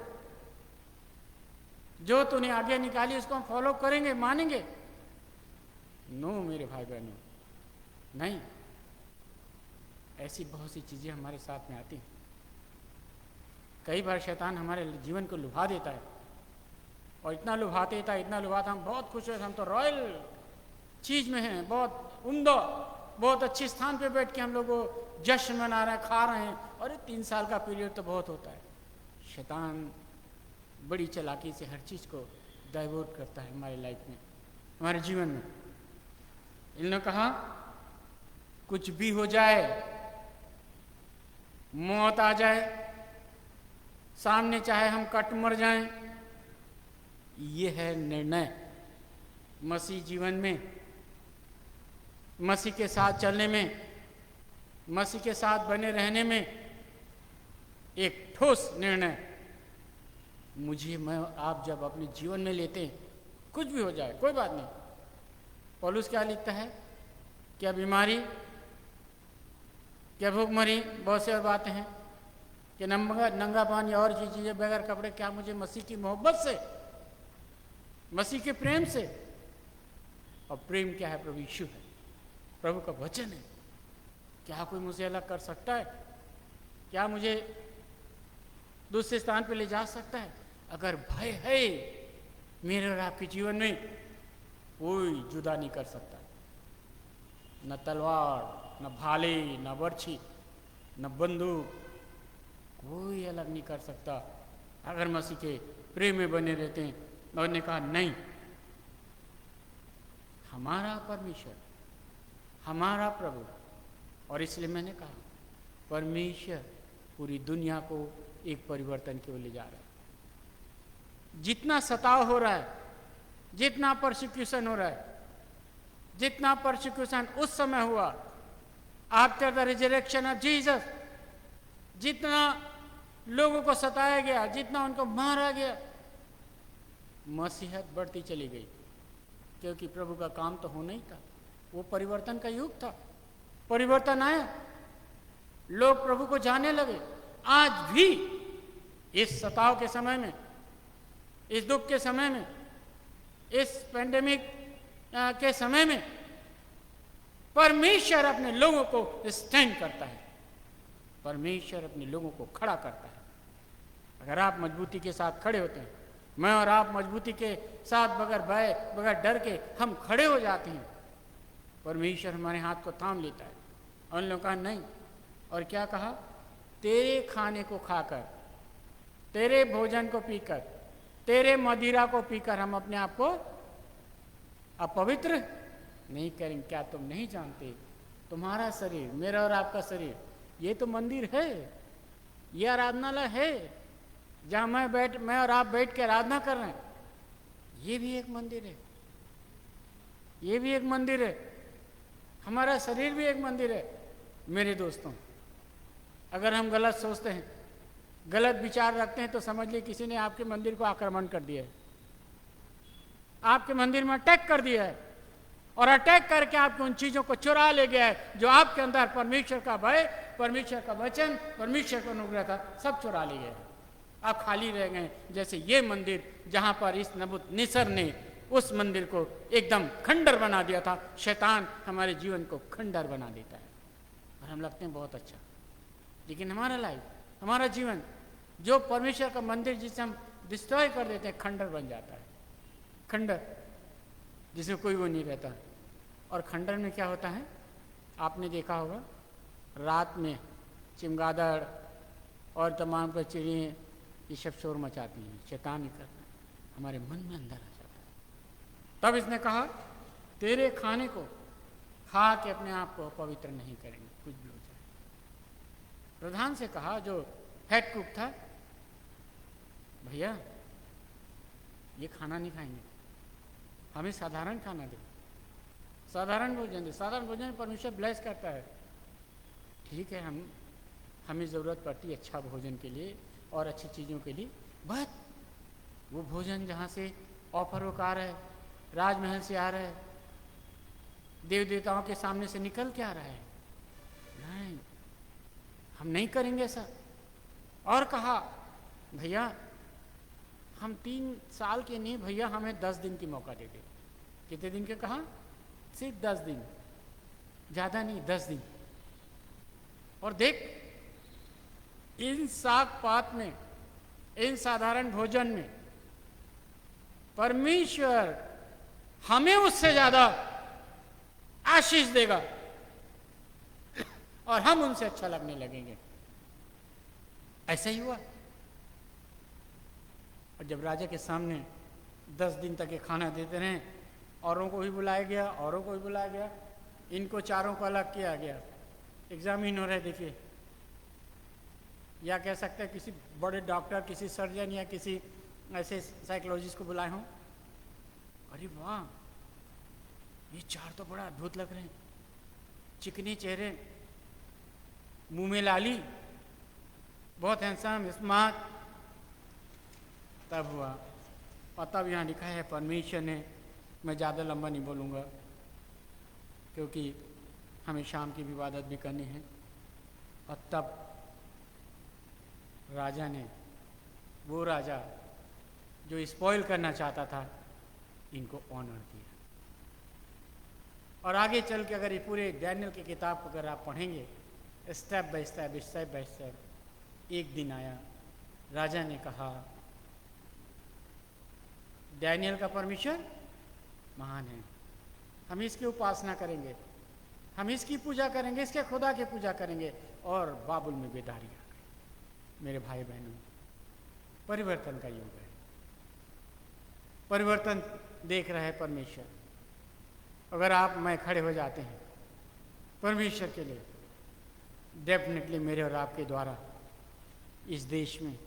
जो तूने आज्ञा निकाली उसको हम फॉलो करेंगे, मानेंगे। नो मेरे भाई बहनों, नहीं, ऐसी बहुत सी चीज़ें हमारे साथ में आती हैं। कई बार शैतान हमारे जीवन को लुभा देता है, और इतना लुभाते देता है, इतना लुभाता, हम बहुत खुश हैं, हम तो रॉयल चीज़ में हैं, बहुत उम्दा, बहुत अच्छे स्थान पे बैठ के हम लोग जश्न मना रहे हैं, खा रहे हैं, और 3 साल का पीरियड तो बहुत होता है। शैतान बड़ी चालाकी से हर चीज़ को डाइवर्ट करता है हमारी लाइफ में, हमारे जीवन में। इन्होंने कहा कुछ भी हो जाए, मौत आ जाए सामने, चाहे हम कट मर जाएं, ये है निर्णय मसीह जीवन में, मसीह के साथ चलने में, मसीह के साथ बने रहने में। एक ठोस निर्णय मैं आप जब अपने जीवन में लेते हैं, कुछ भी हो जाए कोई बात नहीं। पौलुस क्या लिखता है? क्या बीमारी, क्या भूखमरी, बहुत सी और बातें हैं, कि नंगापन या और चीज़ें, बगैर कपड़े, क्या मुझे मसीह की मोहब्बत से, मसीह के प्रेम से, और प्रेम क्या है? प्रभु यीशु है, प्रभु का वचन है। क्या कोई मुझे अलग कर सकता है? क्या मुझे दूसरे स्थान पर ले जा सकता है? अगर भय है मेरे और आपके जीवन में, कोई जुदा नहीं कर सकता। न तलवार, न भाले, न बर्छी, न बंदूक, कोई अलग नहीं कर सकता अगर मसीह के प्रेम में बने रहते हैं। और ने कहा नहीं, हमारा परमेश्वर, हमारा प्रभु, और इसलिए मैंने कहा परमेश्वर पूरी दुनिया को एक परिवर्तन की ओर ले जा रहा है। जितना सताव हो रहा है, जितना परसिक्यूशन हो रहा है, जितना परसिक्यूशन उस समय हुआ after the resurrection of Jesus, जितना लोगों को सताया गया, जितना उनको मारा गया, मसीहत बढ़ती चली गई, क्योंकि प्रभु का काम तो होना ही था। वो परिवर्तन का युग था, परिवर्तन आया, लोग प्रभु को जानने लगे। आज भी इस सताव के समय में, इस दुख के समय में, इस पेंडेमिक के समय में, परमेश्वर अपने लोगों को स्टैंड करता है, परमेश्वर अपने लोगों को खड़ा करता है। अगर आप मजबूती के साथ खड़े होते हैं, मैं और आप मजबूती के साथ, बगैर भय, बगैर डर के हम खड़े हो जाते हैं, परमेश्वर हमारे हाथ को थाम लेता है। और उन लोगों का नहीं, और क्या कहा? तेरे खाने को खाकर, तेरे भोजन को पीकर, तेरे मदिरा को पीकर हम अपने आप को अपवित्र नहीं करेंगे। क्या तुम नहीं जानते तुम्हारा शरीर, मेरा और आपका शरीर, ये तो मंदिर है, ये आराधनालय है, जहाँ मैं और आप बैठ के आराधना कर रहे हैं, ये भी एक मंदिर है, ये भी एक मंदिर है, हमारा शरीर भी एक मंदिर है। मेरे दोस्तों, अगर हम गलत सोचते हैं, गलत विचार रखते हैं, तो समझ लीजिए किसी ने आपके मंदिर को आक्रमण कर दिया है, आपके मंदिर में अटैक कर दिया है, और अटैक करके आपको उन चीज़ों को चुरा ले गया है जो आपके अंदर परमेश्वर का भय, परमेश्वर का वचन, परमेश्वर का अनुग्रह था, सब चुरा ले गया है। आप खाली रह गए, जैसे ये मंदिर जहाँ पर इस नबूकदनेस्सर ने उस मंदिर को एकदम खंडर बना दिया था। शैतान हमारे जीवन को खंडर बना देता है, और हम लगते हैं बहुत अच्छा, लेकिन हमारा लाइफ, हमारा जीवन, जो परमेश्वर का मंदिर जिसे हम डिस्ट्रॉय कर देते हैं, खंडर बन जाता है, खंडर जिसमें कोई वो नहीं रहता। और खंडर में क्या होता है? आपने देखा होगा, रात में चमगादड़ और तमाम का चिड़ियाँ ये सब शोर मचाती हैं, शैतान ही करता है, हमारे मन में अंदर आ जाता है। तब इसने कहा तेरे खाने को खा के अपने आप को पवित्र नहीं करेंगे, कुछ भी हो जाए। प्रधान से कहा, जो हेड कुक था, भैया ये खाना नहीं खाएंगे, हमें साधारण खाना दे, साधारण भोजन दे। साधारण भोजन परमेश्वर ब्लेस करता है, ठीक है, हमें ज़रूरत पड़ती है अच्छा भोजन के लिए और अच्छी चीज़ों के लिए, बट वो भोजन जहाँ से ऑफर होकर आ रहा है, राजमहल से आ रहा है, देव देवताओं के सामने से निकल के आ रहा है, नहीं, हम नहीं करेंगे ऐसा। और कहा भैया हम 3 साल के नहीं, भैया हमें 10 दिन की मौका दे दे। कितने दिन के कहा? सिर्फ 10 दिन। ज़्यादा नहीं, 10 दिन। और देख, इन साग पात में, इन साधारण भोजन में परमेश्वर हमें उससे ज़्यादा आशीष देगा और हम उनसे अच्छा लगने लगेंगे। ऐसा ही हुआ। और जब राजा के सामने 10 दिन तक ये खाना देते रहे, औरों को भी बुलाया गया, औरों को भी बुलाया गया, इनको चारों को अलग किया गया। एग्जामिन हो रहे, देखिए, या कह सकते हैं किसी बड़े डॉक्टर, किसी सर्जन या किसी ऐसे साइकोलॉजिस्ट को बुलाए हों। अरे वाह, ये 4 तो बड़ा अद्भुत लग रहे हैं, चिकने चेहरे, मुंह में लाली, बहुत हैंडसम, स्मार्ट। तब हुआ, और तब यहाँ लिखा है परमेश्वर ने, मैं ज़्यादा लंबा नहीं बोलूँगा क्योंकि हमें शाम की भी इबादत भी करनी है। और तब राजा ने, वो राजा जो स्पॉइल करना चाहता था, इनको ऑनर किया। और आगे चल के अगर ये पूरे डैनियल की किताब को अगर आप पढ़ेंगे step by step, step by step, एक दिन आया, राजा ने कहा डैनियल का परमेश्वर महान है, हम इसकी उपासना करेंगे, हम इसकी पूजा करेंगे, इसके खुदा की पूजा करेंगे। और बाबुल में बेदारी आ गई। मेरे भाई बहनों, परिवर्तन का युग है, परिवर्तन देख रहा है परमेश्वर। अगर आप मैं खड़े हो जाते हैं परमेश्वर के लिए, डेफिनेटली मेरे और आपके द्वारा इस देश में,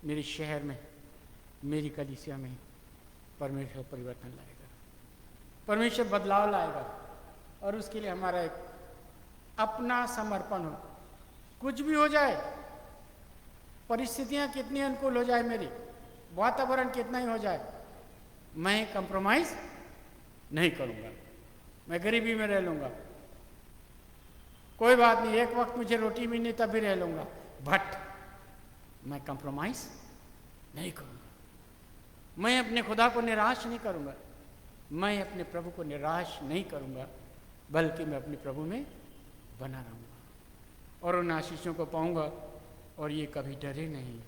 मेरे शहर में, मेरी कलीसिया में परमेश्वर परिवर्तन लाएगा, परमेश्वर बदलाव लाएगा। और उसके लिए हमारा एक अपना समर्पण हो। कुछ भी हो जाए, परिस्थितियां कितनी अनुकूल हो जाए, मेरी वातावरण कितना ही हो जाए, मैं कंप्रोमाइज नहीं करूंगा, मैं गरीबी में रह लूंगा, कोई बात नहीं, एक वक्त मुझे रोटी मिलनी तब भी रह लूंगा, बट मैं कंप्रोमाइज नहीं करूंगा। मैं अपने खुदा को निराश नहीं करूंगा, मैं अपने प्रभु को निराश नहीं करूंगा, बल्कि मैं अपने प्रभु में बना रहूंगा और उन आशीषों को पाऊंगा और ये कभी डरे नहीं।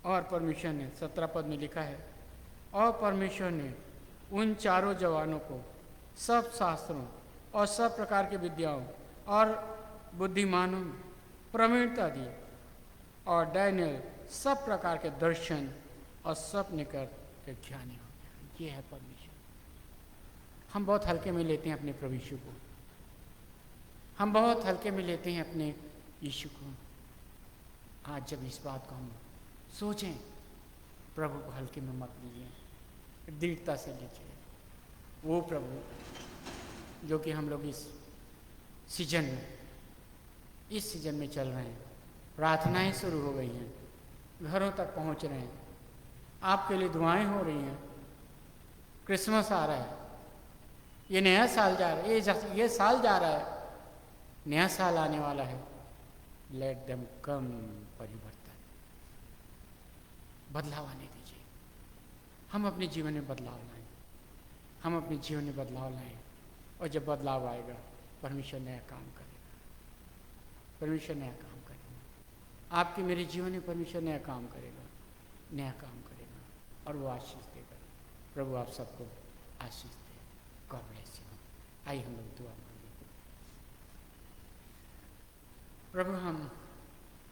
और परमेश्वर ने 17 पद में लिखा है, और परमेश्वर ने उन चारों जवानों को सब शास्त्रों और सब प्रकार की विद्याओं और बुद्धिमानों में प्रवीणता दी, और डैनियल सब प्रकार के दर्शन और सपने कर के ज्ञानी हो गया। ये है परमेश्वर। हम बहुत हल्के में लेते हैं अपने प्रभु यीशु को, हम बहुत हल्के में लेते हैं अपने यीशु को। आज जब इस बात को हम सोचें, प्रभु को हल्के में मत लीजिए, दृढ़ता से लीजिए। वो प्रभु जो कि हम लोग इस सीजन में चल रहे हैं, प्रार्थनाएं शुरू हो गई हैं, घरों तक पहुंच रहे हैं, आपके लिए दुआएं हो रही हैं, क्रिसमस आ रहा है, ये नया साल जा रहा है, ये साल जा रहा है, नया साल आने वाला है। लेट देम कम, परिवर्तन, बदलाव आने दीजिए। हम अपने जीवन में बदलाव लाएं, हम अपने जीवन में बदलाव लाएं, और जब बदलाव आएगा परमेश्वर नया काम करेगा, परमेश्वर नया काम करेगा। आपके मेरे जीवन में परमेश्वर नया काम करेगा, नया काम करेगा, और वो आशीष देगा। प्रभु आप सबको आशीष दे। God bless you. आइए हम लोग दुआ मांगे। प्रभु हम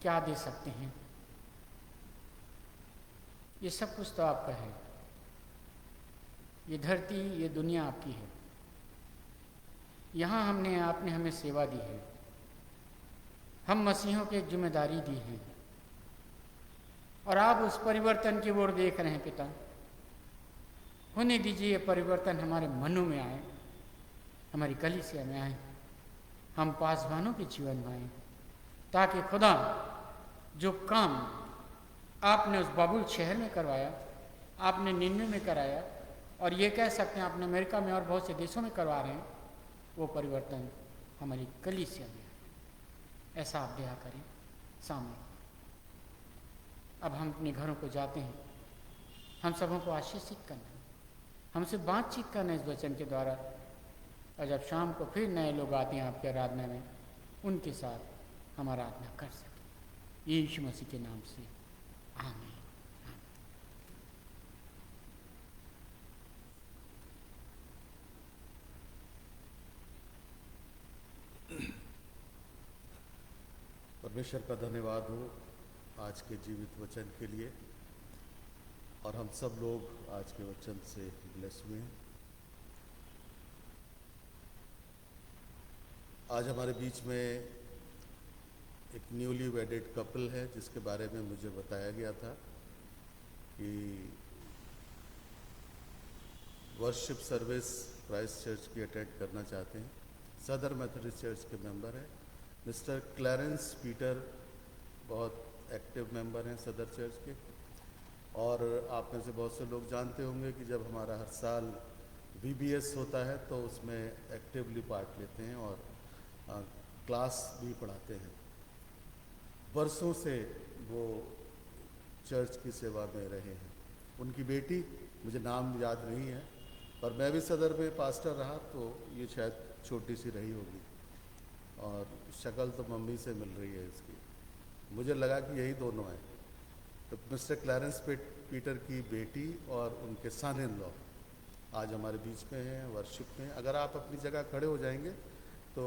क्या दे सकते हैं? ये सब कुछ तो आपका है, ये धरती, ये दुनिया आपकी है। यहाँ आपने हमें सेवा दी है, हम मसीहों की एक जिम्मेदारी दी है, और आप उस परिवर्तन की ओर देख रहे हैं पिता। होने दीजिए ये परिवर्तन हमारे मनों में आए, हमारी कलीसिया में आए, हम पासवानों के जीवन में आए, ताकि खुदा जो काम आपने उस बाबुल शहर में करवाया, आपने निन्वे में कराया, और ये कह सकते हैं आपने अमेरिका में और बहुत से देशों में करवा रहे हैं, वो परिवर्तन हमारी कलीसिया में है। ऐसा आप दया करें सामने। अब हम अपने घरों को जाते हैं, हम सबों को आशीषित करना, हमसे बातचीत करना इस वचन के द्वारा, और जब शाम को फिर नए लोग आते हैं आपके आराधना में, उनके साथ हम आराधना कर सकें। यीशु मसीह के नाम से आमीन। परमेश्वर का धन्यवाद हो आज के जीवित वचन के लिए, और हम सब लोग आज के वचन से ब्लेस हुए हैं। आज हमारे बीच में एक न्यूली वेडेड कपल है जिसके बारे में मुझे बताया गया था कि वर्शिप सर्विस क्राइस्ट चर्च की अटेंड करना चाहते हैं। सदर मेथोडिस्ट चर्च के मेंबर हैं। मिस्टर क्लैरेंस पीटर बहुत एक्टिव मेंबर हैं सदर चर्च के। और आप में से बहुत से लोग जानते होंगे कि जब हमारा हर साल VBS होता है तो उसमें एक्टिवली पार्ट लेते हैं और क्लास भी पढ़ाते हैं। बरसों से वो चर्च की सेवा में रहे हैं। उनकी बेटी, मुझे नाम याद नहीं है, पर मैं भी सदर में पास्टर रहा तो ये शायद छोटी सी रही होगी, और शक्ल तो मम्मी से मिल रही है इसकी। मुझे लगा कि यही दोनों हैं। तो मिस्टर क्लैरेंस पीटर की बेटी और उनके सन इन लॉ आज हमारे बीच में हैं, वर्शिप में। अगर आप अपनी जगह खड़े हो जाएंगे तो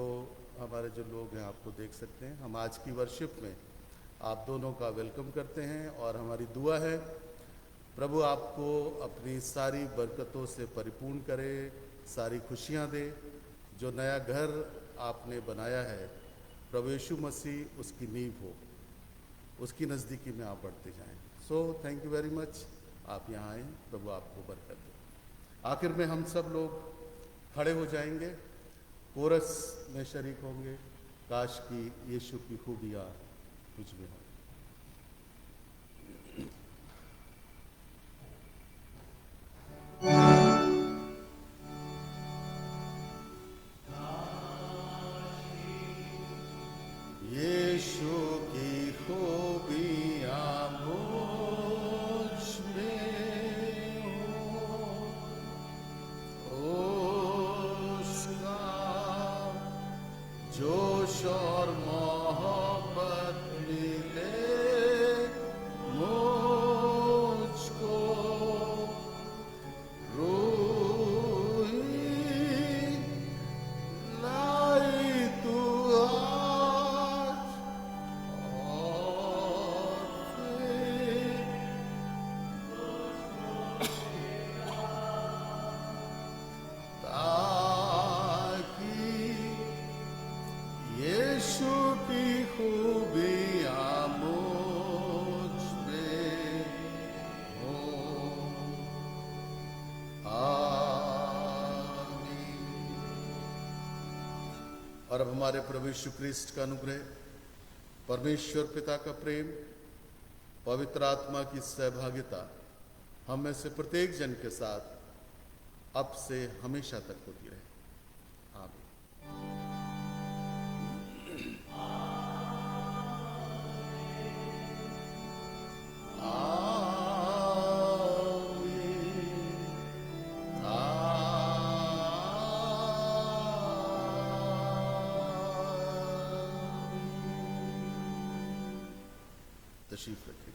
हमारे जो लोग हैं आपको देख सकते हैं। हम आज की वर्शिप में आप दोनों का वेलकम करते हैं और हमारी दुआ है प्रभु आपको अपनी सारी बरकतों से परिपूर्ण करे, सारी खुशियां दे। जो नया घर आपने बनाया है प्रभु यीशु मसीह उसकी नींव हो, उसकी नज़दीकी में आप बढ़ते जाएं। So thank you very much, आप यहाँ आए, प्रभु आपको बरकत दे। आखिर में हम सब लोग खड़े हो जाएंगे, कोरस में शरीक होंगे, काश की यीशु की खूबियाँ कुछ भी हो। यीशु की खूबियाँ मुझ में हो, उसका जोश और मोहब्बत मिले मुझको, रूही लाई तू और अब हमारे प्रभु यीशु क्रिस्ट का अनुग्रह, परमेश्वर पिता का प्रेम, पवित्र आत्मा की सहभागिता हम में से प्रत्येक जन के साथ अब से हमेशा तक होती रहे। आमीन। तशरीफ रखें।